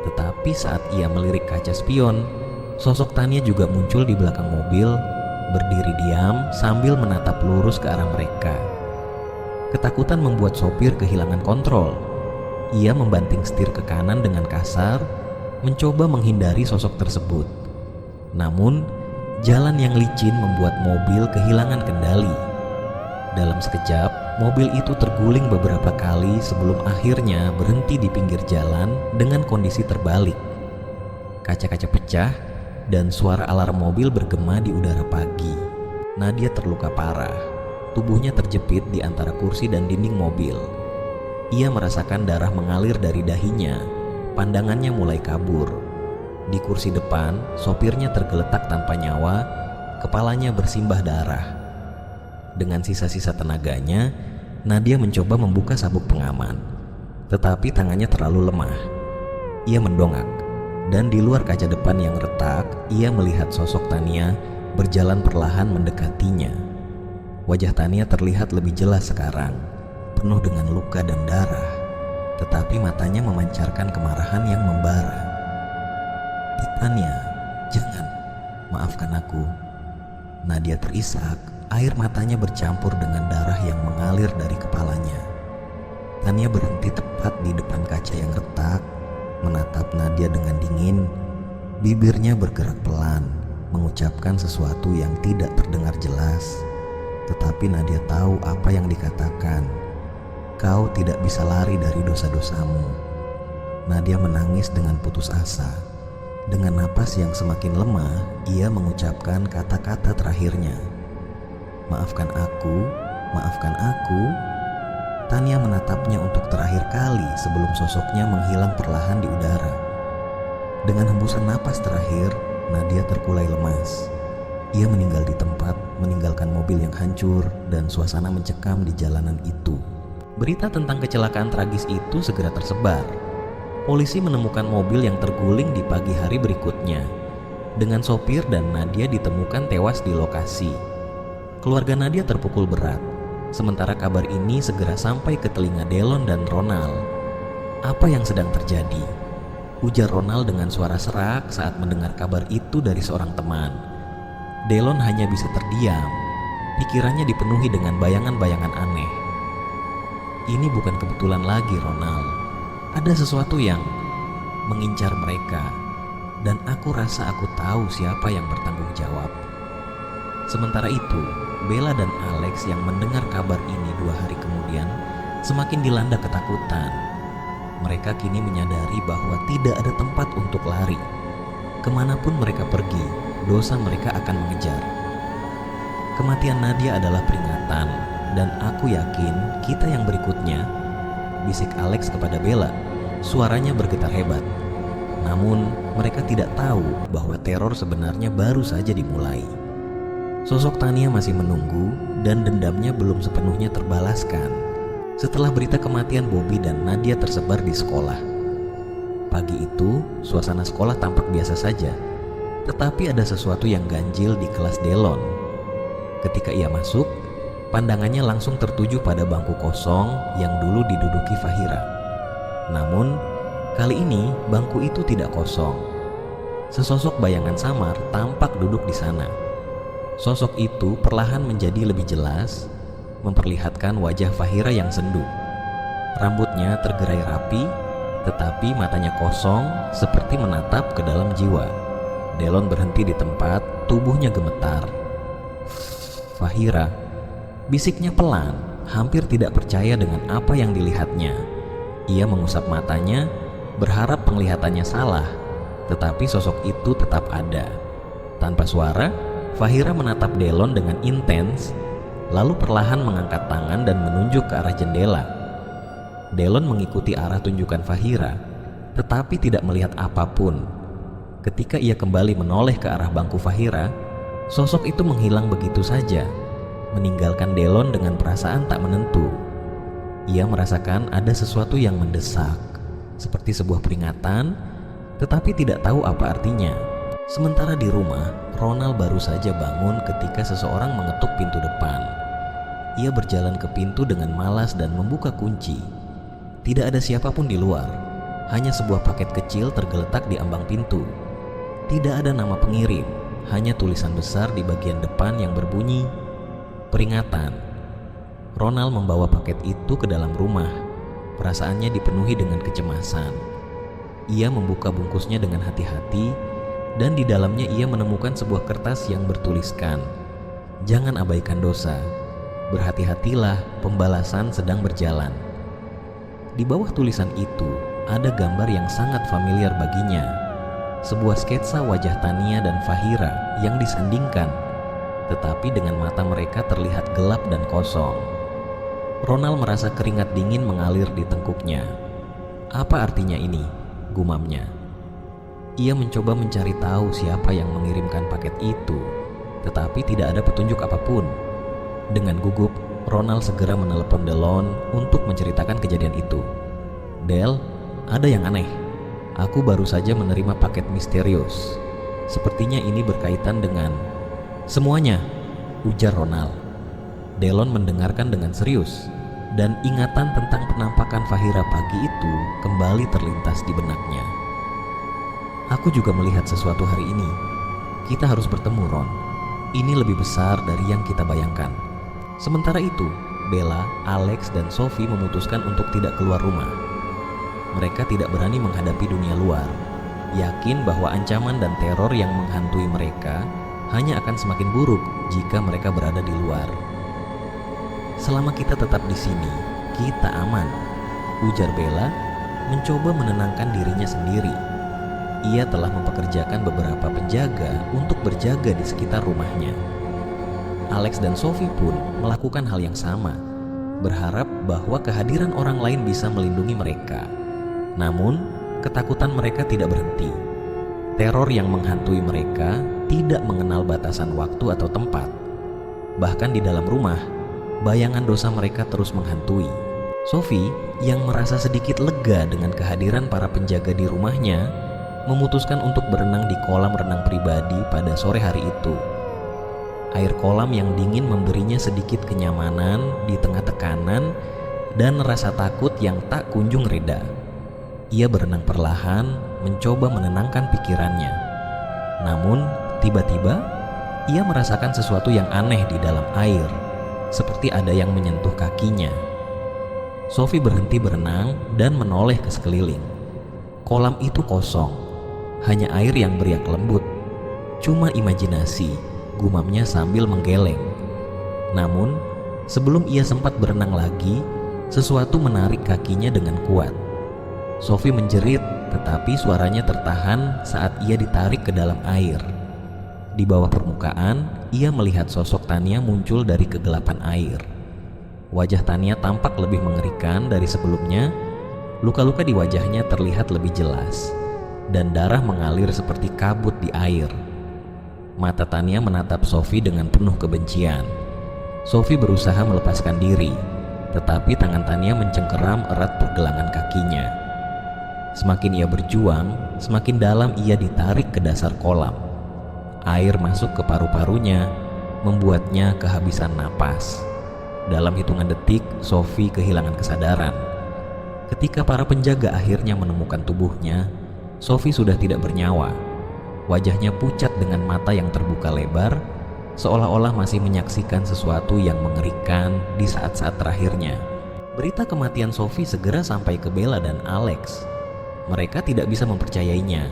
tetapi saat ia melirik kaca spion, sosok Tania juga muncul di belakang mobil, berdiri diam sambil menatap lurus ke arah mereka. Ketakutan membuat sopir kehilangan kontrol. Ia membanting setir ke kanan dengan kasar, mencoba menghindari sosok tersebut. Namun, jalan yang licin membuat mobil kehilangan kendali. Dalam sekejap, mobil itu terguling beberapa kali sebelum akhirnya berhenti di pinggir jalan dengan kondisi terbalik. Kaca-kaca pecah dan suara alarm mobil bergema di udara pagi. Nadia terluka parah. Tubuhnya terjepit di antara kursi dan dinding mobil. Ia merasakan darah mengalir dari dahinya. Pandangannya mulai kabur. Di kursi depan, sopirnya tergeletak tanpa nyawa, kepalanya bersimbah darah. Dengan sisa-sisa tenaganya, Nadia mencoba membuka sabuk pengaman, tetapi tangannya terlalu lemah. Ia mendongak, dan di luar kaca depan yang retak, ia melihat sosok Tania berjalan perlahan mendekatinya. Wajah Tania terlihat lebih jelas sekarang, penuh dengan luka dan darah, tetapi matanya memancarkan kemarahan yang membara. "Tania, jangan, maafkan aku." Nadia terisak, air matanya bercampur dengan darah yang mengalir dari kepalanya. Tania berhenti tepat di depan kaca yang retak, menatap Nadia dengan dingin. Bibirnya bergerak pelan, mengucapkan sesuatu yang tidak terdengar jelas. Tetapi Nadia tahu apa yang dikatakan. "Kau tidak bisa lari dari dosa-dosamu." Nadia menangis dengan putus asa. Dengan napas yang semakin lemah, ia mengucapkan kata-kata terakhirnya. "Maafkan aku, maafkan aku." Tania menatapnya untuk terakhir kali sebelum sosoknya menghilang perlahan di udara. Dengan hembusan napas terakhir, Nadia terkulai lemas. Ia meninggal di tempat, meninggalkan mobil yang hancur dan suasana mencekam di jalanan itu. Berita tentang kecelakaan tragis itu segera tersebar. Polisi menemukan mobil yang terguling di pagi hari berikutnya, dengan sopir dan Nadia ditemukan tewas di lokasi. Keluarga Nadia terpukul berat, sementara kabar ini segera sampai ke telinga Delon dan Ronald. "Apa yang sedang terjadi?" ujar Ronald dengan suara serak saat mendengar kabar itu dari seorang teman. Delon hanya bisa terdiam, pikirannya dipenuhi dengan bayangan-bayangan aneh. "Ini bukan kebetulan lagi, Ronald. Ada sesuatu yang mengincar mereka, dan aku rasa aku tahu siapa yang bertanggung jawab." Sementara itu, Bella dan Alex yang mendengar kabar ini 2 hari kemudian semakin dilanda ketakutan. Mereka kini menyadari bahwa tidak ada tempat untuk lari. Kemanapun mereka pergi, dosa mereka akan mengejar. "Kematian Nadia adalah peringatan, dan aku yakin kita yang berikutnya," bisik Alex kepada Bella. Suaranya bergetar hebat. Namun mereka tidak tahu bahwa teror sebenarnya baru saja dimulai. Sosok Tania masih menunggu, dan dendamnya belum sepenuhnya terbalaskan setelah berita kematian Bobby dan Nadia tersebar di sekolah. Pagi itu, suasana sekolah tampak biasa saja, tetapi ada sesuatu yang ganjil di kelas Delon. Ketika ia masuk, pandangannya langsung tertuju pada bangku kosong yang dulu diduduki Fahira. Namun, kali ini bangku itu tidak kosong. Sesosok bayangan samar tampak duduk di sana. Sosok itu perlahan menjadi lebih jelas, memperlihatkan wajah Fahira yang sendu. Rambutnya tergerai rapi, tetapi matanya kosong seperti menatap ke dalam jiwa. Delon berhenti di tempat, tubuhnya gemetar. "Fahira," bisiknya pelan, hampir tidak percaya dengan apa yang dilihatnya. Ia mengusap matanya, berharap penglihatannya salah, tetapi sosok itu tetap ada. Tanpa suara, Fahira menatap Delon dengan intens, lalu perlahan mengangkat tangan dan menunjuk ke arah jendela. Delon mengikuti arah tunjukan Fahira, tetapi tidak melihat apapun. Ketika ia kembali menoleh ke arah bangku Fahira, sosok itu menghilang begitu saja, meninggalkan Delon dengan perasaan tak menentu. Ia merasakan ada sesuatu yang mendesak, seperti sebuah peringatan, tetapi tidak tahu apa artinya. Sementara di rumah, Ronald baru saja bangun ketika seseorang mengetuk pintu depan. Ia berjalan ke pintu dengan malas dan membuka kunci. Tidak ada siapapun di luar, hanya sebuah paket kecil tergeletak di ambang pintu. Tidak ada nama pengirim, hanya tulisan besar di bagian depan yang berbunyi, "Peringatan." Ronald membawa paket itu ke dalam rumah. Perasaannya dipenuhi dengan kecemasan. Ia membuka bungkusnya dengan hati-hati, dan di dalamnya ia menemukan sebuah kertas yang bertuliskan, "Jangan abaikan dosa. Berhati-hatilah, pembalasan sedang berjalan." Di bawah tulisan itu ada gambar yang sangat familiar baginya. Sebuah sketsa wajah Tania dan Fahira yang disandingkan, tetapi dengan mata mereka terlihat gelap dan kosong. Ronald merasa keringat dingin mengalir di tengkuknya. "Apa artinya ini?" gumamnya. Ia mencoba mencari tahu siapa yang mengirimkan paket itu, tetapi tidak ada petunjuk apapun. Dengan gugup, Ronald segera menelepon Delon untuk menceritakan kejadian itu. "Del, ada yang aneh. Aku baru saja menerima paket misterius. Sepertinya ini berkaitan dengan..." "Semuanya," ujar Ronald. Delon mendengarkan dengan serius, dan ingatan tentang penampakan Fahira pagi itu kembali terlintas di benaknya. "Aku juga melihat sesuatu hari ini. Kita harus bertemu, Ron. Ini lebih besar dari yang kita bayangkan." Sementara itu, Bella, Alex, dan Sophie memutuskan untuk tidak keluar rumah. Mereka tidak berani menghadapi dunia luar, yakin bahwa ancaman dan teror yang menghantui mereka hanya akan semakin buruk jika mereka berada di luar. "Selama kita tetap di sini, kita aman," ujar Bella, mencoba menenangkan dirinya sendiri. Ia telah mempekerjakan beberapa penjaga untuk berjaga di sekitar rumahnya. Alex dan Sophie pun melakukan hal yang sama, berharap bahwa kehadiran orang lain bisa melindungi mereka. Namun, ketakutan mereka tidak berhenti. Teror yang menghantui mereka tidak mengenal batasan waktu atau tempat. Bahkan di dalam rumah, bayangan dosa mereka terus menghantui. Sophie, yang merasa sedikit lega dengan kehadiran para penjaga di rumahnya, memutuskan untuk berenang di kolam renang pribadi pada sore hari itu. Air kolam yang dingin memberinya sedikit kenyamanan di tengah tekanan dan rasa takut yang tak kunjung reda. Ia berenang perlahan, mencoba menenangkan pikirannya. Namun, tiba-tiba ia merasakan sesuatu yang aneh di dalam air, seperti ada yang menyentuh kakinya. Sophie berhenti berenang dan menoleh ke sekeliling. Kolam itu kosong, hanya air yang beriak lembut. "Cuma imajinasi," gumamnya sambil menggeleng. Namun, sebelum ia sempat berenang lagi, sesuatu menarik kakinya dengan kuat. Sophie menjerit, tetapi suaranya tertahan saat ia ditarik ke dalam air. Di bawah permukaan, ia melihat sosok Tania muncul dari kegelapan air. Wajah Tania tampak lebih mengerikan dari sebelumnya. Luka-luka di wajahnya terlihat lebih jelas, dan darah mengalir seperti kabut di air. Mata Tania menatap Sophie dengan penuh kebencian. Sophie berusaha melepaskan diri, tetapi tangan Tania mencengkeram erat pergelangan kakinya. Semakin ia berjuang, semakin dalam ia ditarik ke dasar kolam. Air masuk ke paru-parunya, membuatnya kehabisan napas. Dalam hitungan detik, Sophie kehilangan kesadaran. Ketika para penjaga akhirnya menemukan tubuhnya, Sophie sudah tidak bernyawa. Wajahnya pucat dengan mata yang terbuka lebar, seolah-olah masih menyaksikan sesuatu yang mengerikan di saat-saat terakhirnya. Berita kematian Sophie segera sampai ke Bella dan Alex. Mereka tidak bisa mempercayainya.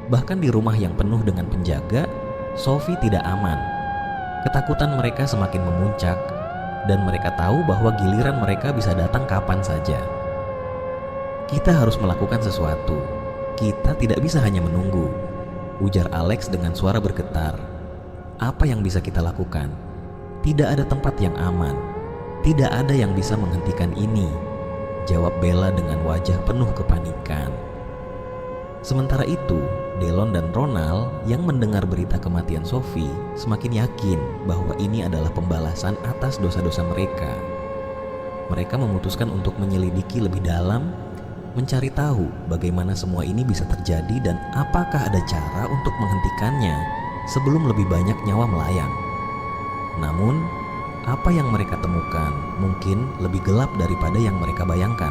Bahkan di rumah yang penuh dengan penjaga, Sophie tidak aman. Ketakutan mereka semakin memuncak, dan mereka tahu bahwa giliran mereka bisa datang kapan saja. "Kita harus melakukan sesuatu. Kita tidak bisa hanya menunggu," ujar Alex dengan suara bergetar. "Apa yang bisa kita lakukan? Tidak ada tempat yang aman. Tidak ada yang bisa menghentikan ini," jawab Bella dengan wajah penuh kepanikan. Sementara itu, Delon dan Ronald yang mendengar berita kematian Sophie semakin yakin bahwa ini adalah pembalasan atas dosa-dosa mereka. Mereka memutuskan untuk menyelidiki lebih dalam, mencari tahu bagaimana semua ini bisa terjadi dan apakah ada cara untuk menghentikannya sebelum lebih banyak nyawa melayang. Namun, apa yang mereka temukan mungkin lebih gelap daripada yang mereka bayangkan.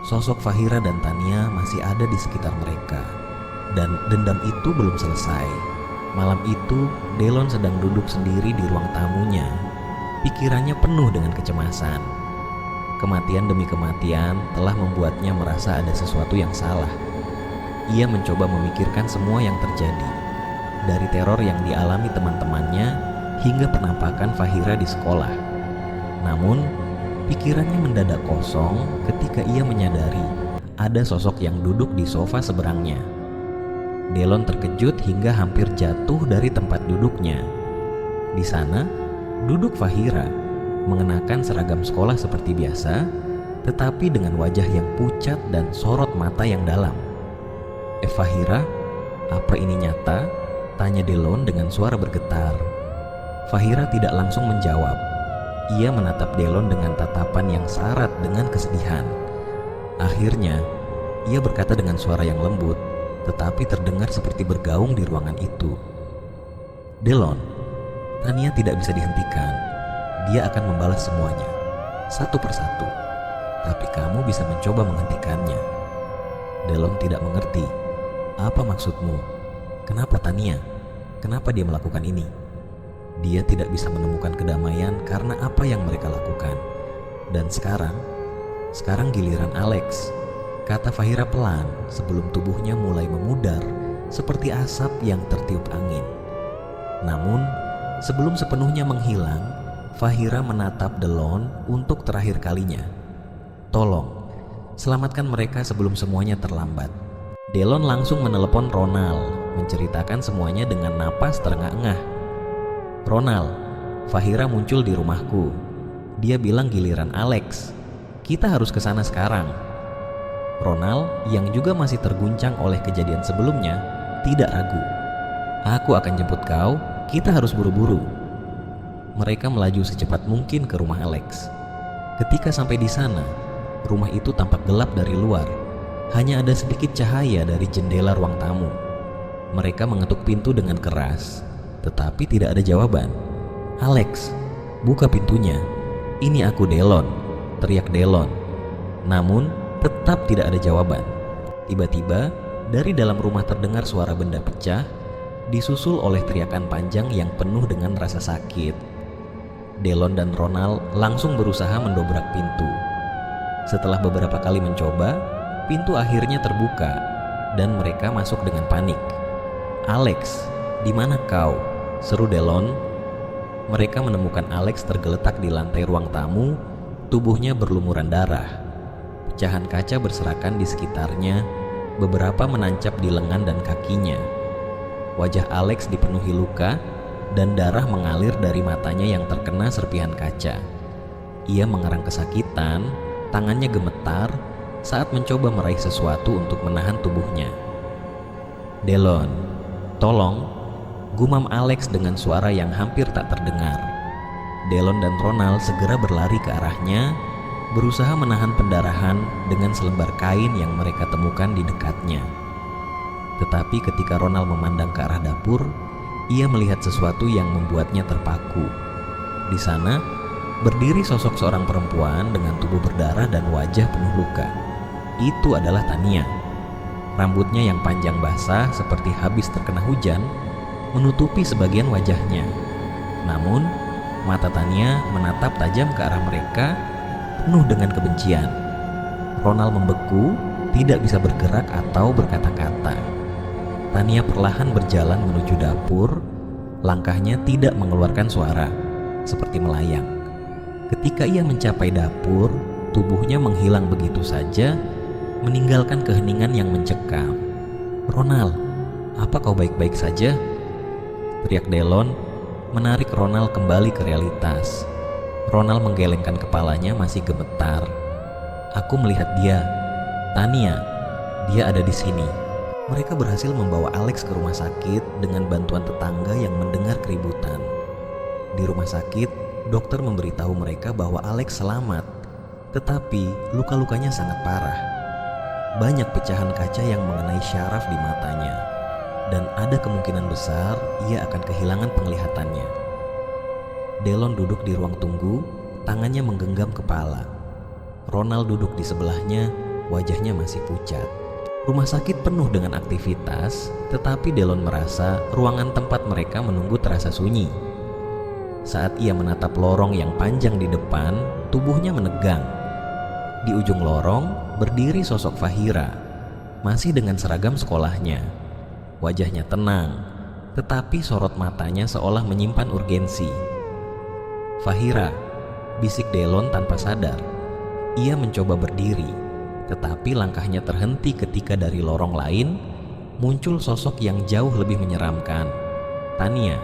Sosok Fahira dan Tania masih ada di sekitar mereka, dan dendam itu belum selesai. Malam itu, Delon sedang duduk sendiri di ruang tamunya. Pikirannya penuh dengan kecemasan. Kematian demi kematian telah membuatnya merasa ada sesuatu yang salah. Ia mencoba memikirkan semua yang terjadi, dari teror yang dialami teman-temannya hingga penampakan Fahira di sekolah. Namun, pikirannya mendadak kosong ketika ia menyadari ada sosok yang duduk di sofa seberangnya. Delon terkejut hingga hampir jatuh dari tempat duduknya. Di sana, duduk Fahira, mengenakan seragam sekolah seperti biasa, tetapi dengan wajah yang pucat dan sorot mata yang dalam. "Fahira, apa ini nyata?" tanya Delon dengan suara bergetar. Fahira tidak langsung menjawab. Ia menatap Delon dengan tatapan yang syarat dengan kesedihan. Akhirnya, ia berkata dengan suara yang lembut, tetapi terdengar seperti bergaung di ruangan itu. "Delon, Tania tidak bisa dihentikan. Dia akan membalas semuanya, satu persatu. Tapi kamu bisa mencoba menghentikannya." Delon tidak mengerti. "Apa maksudmu? Kenapa Tania? Kenapa dia melakukan ini?" Dia tidak bisa menemukan kedamaian karena apa yang mereka lakukan. Dan sekarang giliran Alex, kata Fahira pelan sebelum tubuhnya mulai memudar seperti asap yang tertiup angin. Namun, sebelum sepenuhnya menghilang, Fahira menatap Delon untuk terakhir kalinya. "Tolong, selamatkan mereka sebelum semuanya terlambat." Delon langsung menelepon Ronald, menceritakan semuanya dengan napas terengah-engah. "Ronald, Fahira muncul di rumahku. Dia bilang giliran Alex. Kita harus ke sana sekarang." Ronald, yang juga masih terguncang oleh kejadian sebelumnya, tidak ragu. "Aku akan jemput kau, kita harus buru-buru." Mereka melaju secepat mungkin ke rumah Alex. Ketika sampai di sana, rumah itu tampak gelap dari luar. Hanya ada sedikit cahaya dari jendela ruang tamu. Mereka mengetuk pintu dengan keras, tetapi tidak ada jawaban. "Alex, buka pintunya. Ini aku, Delon," teriak Delon. Namun, tetap tidak ada jawaban. Tiba-tiba, dari dalam rumah terdengar suara benda pecah, disusul oleh teriakan panjang yang penuh dengan rasa sakit. Delon dan Ronald langsung berusaha mendobrak pintu. Setelah beberapa kali mencoba, pintu akhirnya terbuka dan mereka masuk dengan panik. "Alex, di mana kau?" seru Delon. Mereka menemukan Alex tergeletak di lantai ruang tamu, tubuhnya berlumuran darah. Pecahan kaca berserakan di sekitarnya, beberapa menancap di lengan dan kakinya. Wajah Alex dipenuhi luka dan darah mengalir dari matanya yang terkena serpihan kaca. Ia mengerang kesakitan, tangannya gemetar saat mencoba meraih sesuatu untuk menahan tubuhnya. "Delon, tolong," gumam Alex dengan suara yang hampir tak terdengar. Delon dan Ronald segera berlari ke arahnya, berusaha menahan pendarahan dengan selembar kain yang mereka temukan di dekatnya. Tetapi ketika Ronald memandang ke arah dapur, ia melihat sesuatu yang membuatnya terpaku. Di sana, berdiri sosok seorang perempuan dengan tubuh berdarah dan wajah penuh luka. Itu adalah Tania. Rambutnya yang panjang basah seperti habis terkena hujan menutupi sebagian wajahnya. Namun, mata Tania menatap tajam ke arah mereka, penuh dengan kebencian. Ronald membeku, tidak bisa bergerak atau berkata-kata. Tania perlahan berjalan menuju dapur, langkahnya tidak mengeluarkan suara, seperti melayang. Ketika ia mencapai dapur, tubuhnya menghilang begitu saja, meninggalkan keheningan yang mencekam. "Ronald, apa kau baik-baik saja?" teriak Delon, menarik Ronald kembali ke realitas. Ronald menggelengkan kepalanya masih gemetar. "Aku melihat dia. Tania, dia ada di sini." Mereka berhasil membawa Alex ke rumah sakit dengan bantuan tetangga yang mendengar keributan. Di rumah sakit, dokter memberitahu mereka bahwa Alex selamat, tetapi luka-lukanya sangat parah. Banyak pecahan kaca yang mengenai syaraf di matanya, dan ada kemungkinan besar ia akan kehilangan penglihatannya. Delon duduk di ruang tunggu, tangannya menggenggam kepala. Ronald duduk di sebelahnya, wajahnya masih pucat. Rumah sakit penuh dengan aktivitas, tetapi Delon merasa ruangan tempat mereka menunggu terasa sunyi. Saat ia menatap lorong yang panjang di depan, tubuhnya menegang. Di ujung lorong berdiri sosok Fahira, masih dengan seragam sekolahnya. Wajahnya tenang, tetapi sorot matanya seolah menyimpan urgensi. "Fahira," bisik Delon tanpa sadar. Ia mencoba berdiri, tetapi langkahnya terhenti ketika dari lorong lain muncul sosok yang jauh lebih menyeramkan. Tania.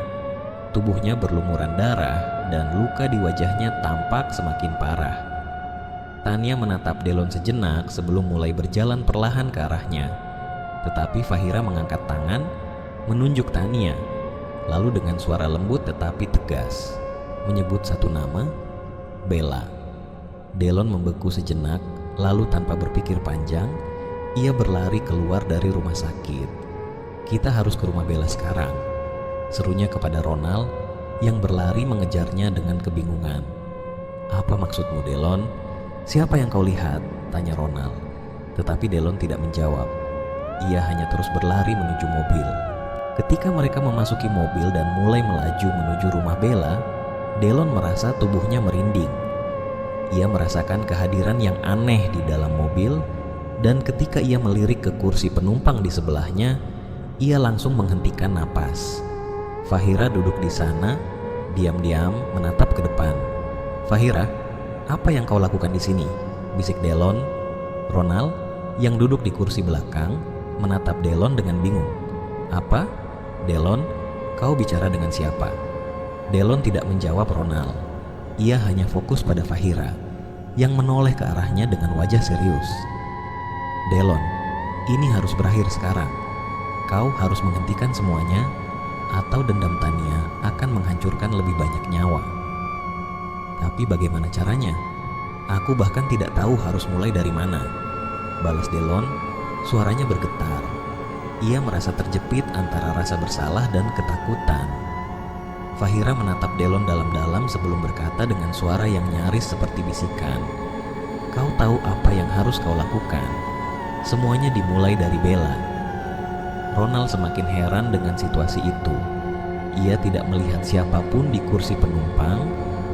Tubuhnya berlumuran darah dan luka di wajahnya tampak semakin parah. Tania menatap Delon sejenak sebelum mulai berjalan perlahan ke arahnya. Tetapi Fahira mengangkat tangan, menunjuk Tania. lalu dengan suara lembut tetapi tegas menyebut satu nama, Bella. Delon membeku sejenak, lalu tanpa berpikir panjang, ia berlari keluar dari rumah sakit. "Kita harus ke rumah Bella sekarang," serunya kepada Ronald yang berlari mengejarnya dengan kebingungan. "Apa maksudmu, Delon? Siapa yang kau lihat?" tanya Ronald. Tetapi Delon tidak menjawab. Ia hanya terus berlari menuju mobil. Ketika mereka memasuki mobil dan mulai melaju menuju rumah Bella, Delon merasa tubuhnya merinding. Ia merasakan kehadiran yang aneh di dalam mobil, dan ketika ia melirik ke kursi penumpang di sebelahnya, ia langsung menghentikan napas. Fahira duduk di sana, diam-diam menatap ke depan. "Fahira, apa yang kau lakukan di sini?" bisik Delon. Ronald yang duduk di kursi belakang menatap Delon dengan bingung. "Apa? Delon, kau bicara dengan siapa?" Delon tidak menjawab Ronald. Ia hanya fokus pada Fahira yang menoleh ke arahnya dengan wajah serius. "Delon, ini harus berakhir sekarang. Kau harus menghentikan semuanya atau dendam Tania akan menghancurkan lebih banyak nyawa." "Tapi bagaimana caranya? Aku bahkan tidak tahu harus mulai dari mana," balas Delon. Suaranya bergetar. Ia merasa terjepit antara rasa bersalah dan ketakutan. Fahira menatap Delon dalam-dalam sebelum berkata dengan suara yang nyaris seperti bisikan, "Kau tahu apa yang harus kau lakukan. Semuanya dimulai dari Bella." Ronald semakin heran dengan situasi itu. Ia tidak melihat siapapun di kursi penumpang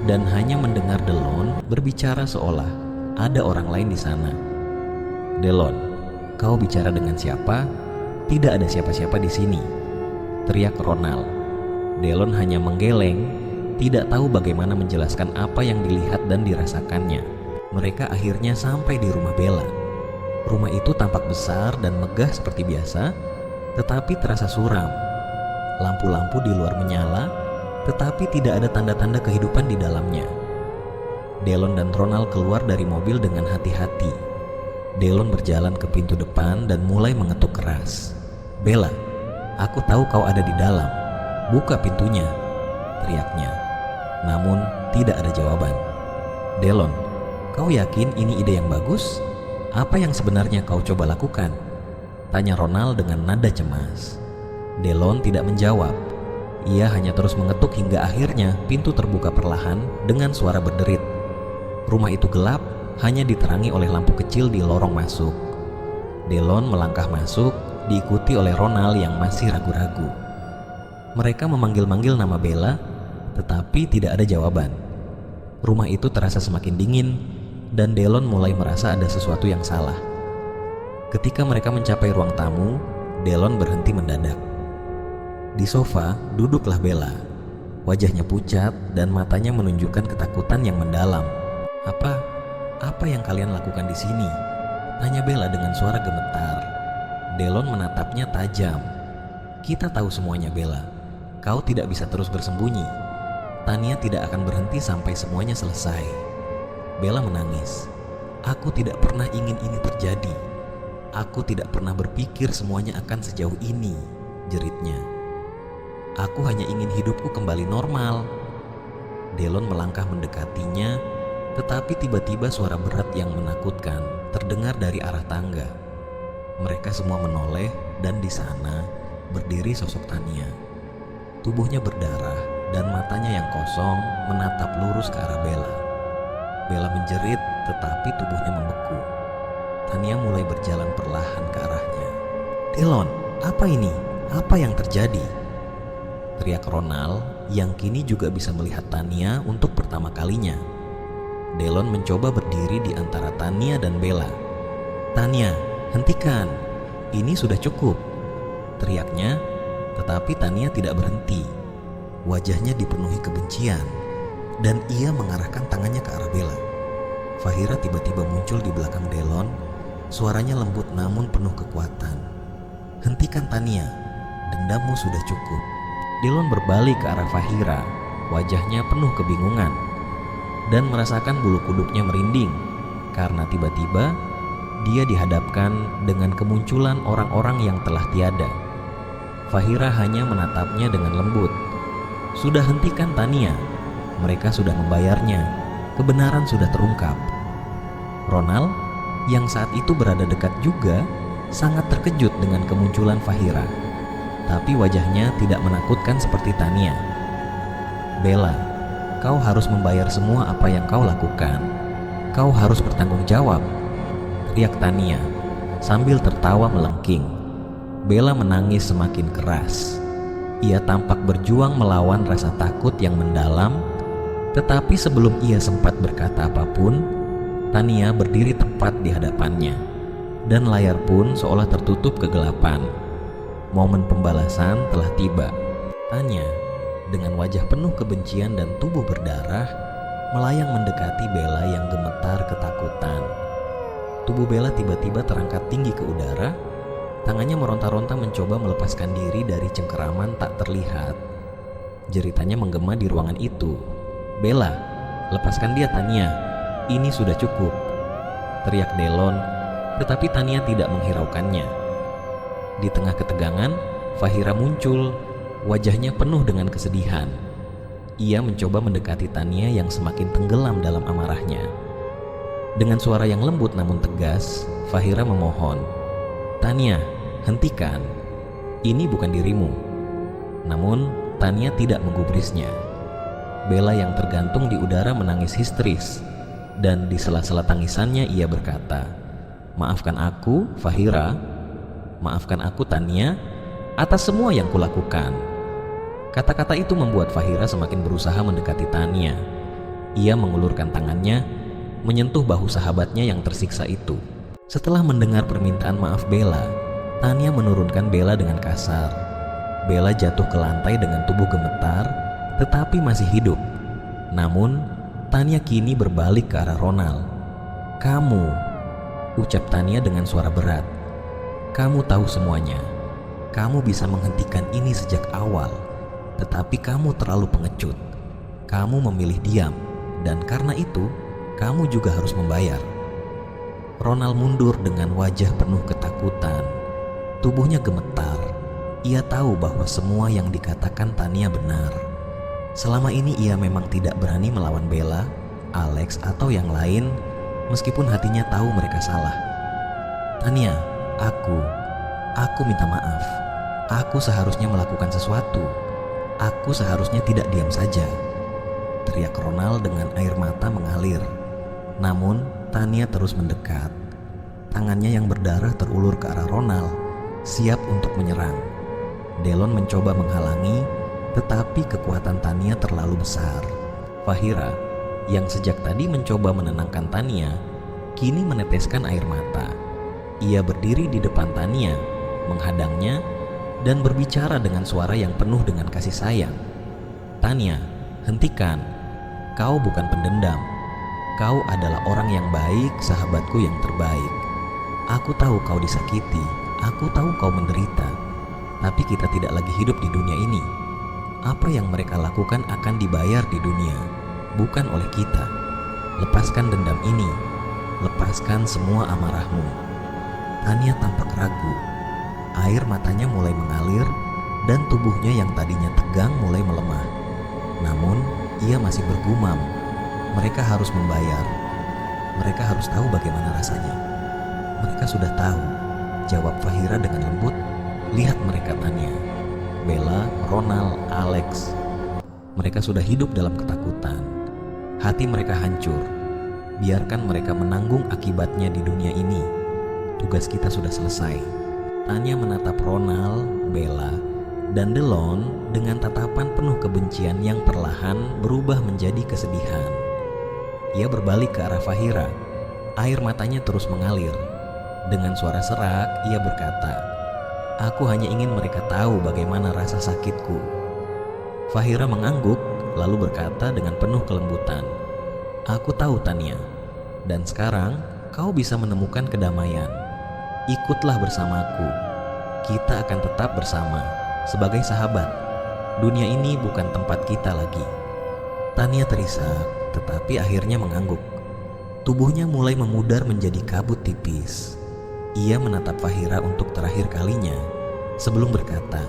dan hanya mendengar Delon berbicara seolah ada orang lain di sana. "Delon, kau bicara dengan siapa? Tidak ada siapa-siapa di sini," teriak Ronald. Delon hanya menggeleng, tidak tahu bagaimana menjelaskan apa yang dilihat dan dirasakannya. Mereka akhirnya sampai di rumah Bella. Rumah itu tampak besar dan megah seperti biasa, tetapi terasa suram. Lampu-lampu di luar menyala, tetapi tidak ada tanda-tanda kehidupan di dalamnya. Delon dan Ronald keluar dari mobil dengan hati-hati. Delon berjalan ke pintu depan dan mulai mengetuk keras. "Bella, aku tahu kau ada di dalam. Buka pintunya," teriaknya. Namun tidak ada jawaban. "Delon, kau yakin ini ide yang bagus? Apa yang sebenarnya kau coba lakukan?" tanya Ronald dengan nada cemas. Delon tidak menjawab. Ia hanya terus mengetuk hingga akhirnya pintu terbuka perlahan dengan suara berderit. Rumah itu gelap, hanya diterangi oleh lampu kecil di lorong masuk. Delon melangkah masuk, diikuti oleh Ronald yang masih ragu-ragu. Mereka memanggil-manggil nama Bella, tetapi tidak ada jawaban. Rumah itu terasa semakin dingin, dan Delon mulai merasa ada sesuatu yang salah. Ketika mereka mencapai ruang tamu, Delon berhenti mendadak. Di sofa duduklah Bella. Wajahnya pucat dan matanya menunjukkan ketakutan yang mendalam. Apa yang kalian lakukan di sini?" tanya Bella dengan suara gemetar. Delon menatapnya tajam. "Kita tahu semuanya, Bella. Kau tidak bisa terus bersembunyi. Tania tidak akan berhenti sampai semuanya selesai." Bella menangis. "Aku tidak pernah ingin ini terjadi. Aku tidak pernah berpikir semuanya akan sejauh ini," jeritnya. "Aku hanya ingin hidupku kembali normal." Delon melangkah mendekatinya, tetapi tiba-tiba suara berat yang menakutkan terdengar dari arah tangga. Mereka semua menoleh dan di sana berdiri sosok Tania. Tubuhnya berdarah dan matanya yang kosong menatap lurus ke arah Bella. Bella menjerit tetapi tubuhnya membeku. Tania mulai berjalan perlahan ke arahnya. "Delon, apa ini? Apa yang terjadi?" teriak Ronald yang kini juga bisa melihat Tania untuk pertama kalinya. Delon mencoba berdiri di antara Tania dan Bella. "Tania, hentikan. Ini sudah cukup," teriaknya, tetapi Tania tidak berhenti. Wajahnya dipenuhi kebencian dan ia mengarahkan tangannya ke arah Bella. Fahira tiba-tiba muncul di belakang Delon. Suaranya lembut namun penuh kekuatan. "Hentikan Tania, dendammu sudah cukup." Delon berbalik ke arah Fahira. Wajahnya penuh kebingungan dan merasakan bulu kuduknya merinding karena tiba-tiba dia dihadapkan dengan kemunculan orang-orang yang telah tiada. Fahira hanya menatapnya dengan lembut. Sudah hentikan Tania, mereka sudah membayarnya, kebenaran sudah terungkap. Ronald yang saat itu berada dekat juga sangat terkejut dengan kemunculan Fahira. Tapi wajahnya tidak menakutkan seperti Tania. "Bella, kau harus membayar semua apa yang kau lakukan. Kau harus bertanggung jawab," teriak Tania sambil tertawa melengking. Bella menangis semakin keras. Ia tampak berjuang melawan rasa takut yang mendalam. Tetapi sebelum ia sempat berkata apapun, Tania berdiri tepat di hadapannya, dan layar pun seolah tertutup kegelapan. Momen pembalasan telah tiba. Tania dengan wajah penuh kebencian dan tubuh berdarah melayang mendekati Bella yang gemetar ketakutan. Tubuh Bella tiba-tiba terangkat tinggi ke udara. Tangannya meronta-ronta mencoba melepaskan diri dari cengkeraman tak terlihat. Jeritannya menggema di ruangan itu. "Bella, lepaskan dia Tania. Ini sudah cukup," teriak Delon, tetapi Tania tidak menghiraukannya. Di tengah ketegangan, Fahira muncul, wajahnya penuh dengan kesedihan. Ia mencoba mendekati Tania yang semakin tenggelam dalam amarahnya. Dengan suara yang lembut namun tegas, Fahira memohon, "Tania, hentikan. Ini bukan dirimu." Namun Tania tidak menggubrisnya. Bella yang tergantung di udara menangis histeris, dan di sela-sela tangisannya ia berkata, "Maafkan aku, Fahira. Maafkan aku, Tania, atas semua yang kulakukan." Kata-kata itu membuat Fahira semakin berusaha mendekati Tania. Ia mengulurkan tangannya, menyentuh bahu sahabatnya yang tersiksa itu. Setelah mendengar permintaan maaf Bella, Tania menurunkan Bella dengan kasar. Bella jatuh ke lantai dengan tubuh gemetar, tetapi masih hidup. Namun, Tania kini berbalik ke arah Ronald. "Kamu," ucap Tania dengan suara berat, "kamu tahu semuanya. Kamu bisa menghentikan ini sejak awal, tetapi kamu terlalu pengecut. Kamu memilih diam, dan karena itu, kamu juga harus membayar." Ronald mundur dengan wajah penuh ketakutan. Tubuhnya gemetar. Ia tahu bahwa semua yang dikatakan Tania benar. Selama ini ia memang tidak berani melawan Bella, Alex, atau yang lain, meskipun hatinya tahu mereka salah. "Tania, aku minta maaf. Aku seharusnya melakukan sesuatu. Aku seharusnya tidak diam saja," teriak Ronald dengan air mata mengalir. Namun Tania terus mendekat. Tangannya yang berdarah terulur ke arah Ronald, siap untuk menyerang. Delon mencoba menghalangi, tetapi kekuatan Tania terlalu besar. Fahira, yang sejak tadi mencoba menenangkan Tania, kini meneteskan air mata. Ia berdiri di depan Tania, menghadangnya, dan berbicara dengan suara yang penuh dengan kasih sayang. "Tania, hentikan. Kau bukan pendendam. Kau adalah orang yang baik, sahabatku yang terbaik. Aku tahu kau disakiti, aku tahu kau menderita. Tapi kita tidak lagi hidup di dunia ini. Apa yang mereka lakukan akan dibayar di dunia, bukan oleh kita. Lepaskan dendam ini, lepaskan semua amarahmu." Tania tampak ragu. Air matanya mulai mengalir, dan tubuhnya yang tadinya tegang mulai melemah. Namun, ia masih bergumam, "Mereka harus membayar. Mereka harus tahu bagaimana rasanya." "Mereka sudah tahu," jawab Fahira dengan lembut. "Lihat mereka, Tania. Bella, Ronald, Alex. Mereka sudah hidup dalam ketakutan. Hati mereka hancur. Biarkan mereka menanggung akibatnya di dunia ini. Tugas kita sudah selesai." Tania menatap Ronald, Bella, dan Delon dengan tatapan penuh kebencian yang perlahan berubah menjadi kesedihan. Ia berbalik ke arah Fahira. Air matanya terus mengalir. Dengan suara serak, ia berkata, "Aku hanya ingin mereka tahu bagaimana rasa sakitku." Fahira mengangguk, lalu berkata dengan penuh kelembutan, "Aku tahu, Tania, dan sekarang kau bisa menemukan kedamaian. Ikutlah bersamaku. Kita akan tetap bersama sebagai sahabat. Dunia ini bukan tempat kita lagi." Tania terisak, tetapi akhirnya mengangguk. Tubuhnya mulai memudar menjadi kabut tipis. Ia menatap Fahira untuk terakhir kalinya sebelum berkata,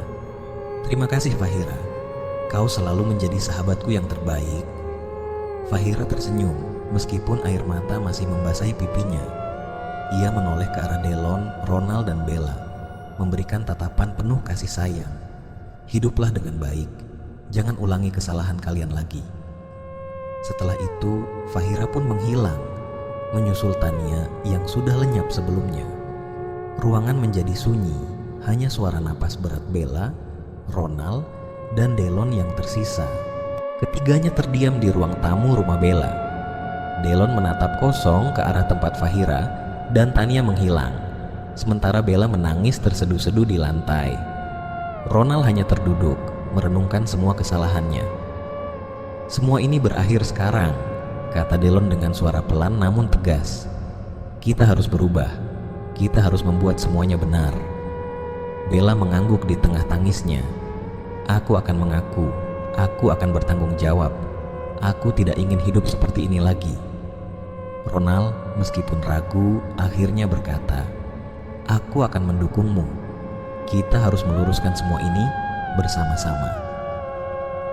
Terima kasih Fahira, kau selalu menjadi sahabatku yang terbaik. Fahira tersenyum meskipun air mata masih membasahi pipinya. Ia menoleh ke arah Delon, Ronald, dan Bella, memberikan tatapan penuh kasih sayang. Hiduplah dengan baik, jangan ulangi kesalahan kalian lagi. Setelah itu, Fahira pun menghilang, menyusul Tania yang sudah lenyap sebelumnya. Ruangan menjadi sunyi, hanya suara napas berat Bella, Ronald, dan Delon yang tersisa. Ketiganya terdiam di ruang tamu rumah Bella. Delon menatap kosong ke arah tempat Fahira dan Tania menghilang, sementara Bella menangis terseduh-seduh di lantai. Ronald hanya terduduk, merenungkan semua kesalahannya. Semua ini berakhir sekarang, kata Delon dengan suara pelan namun tegas. Kita harus berubah, kita harus membuat semuanya benar. Bella mengangguk di tengah tangisnya. Aku akan mengaku, aku akan bertanggung jawab. Aku tidak ingin hidup seperti ini lagi. Ronald, meskipun ragu, akhirnya berkata, aku akan mendukungmu. Kita harus meluruskan semua ini bersama-sama.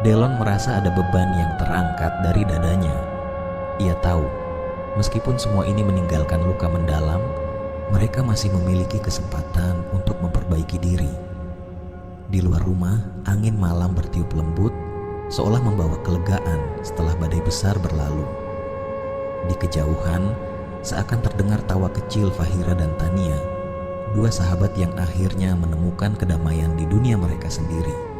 Delon merasa ada beban yang terangkat dari dadanya. Ia tahu, meskipun semua ini meninggalkan luka mendalam, mereka masih memiliki kesempatan untuk memperbaiki diri. Di luar rumah, angin malam bertiup lembut, seolah membawa kelegaan setelah badai besar berlalu. Di kejauhan, seakan terdengar tawa kecil Fahira dan Tania, dua sahabat yang akhirnya menemukan kedamaian di dunia mereka sendiri.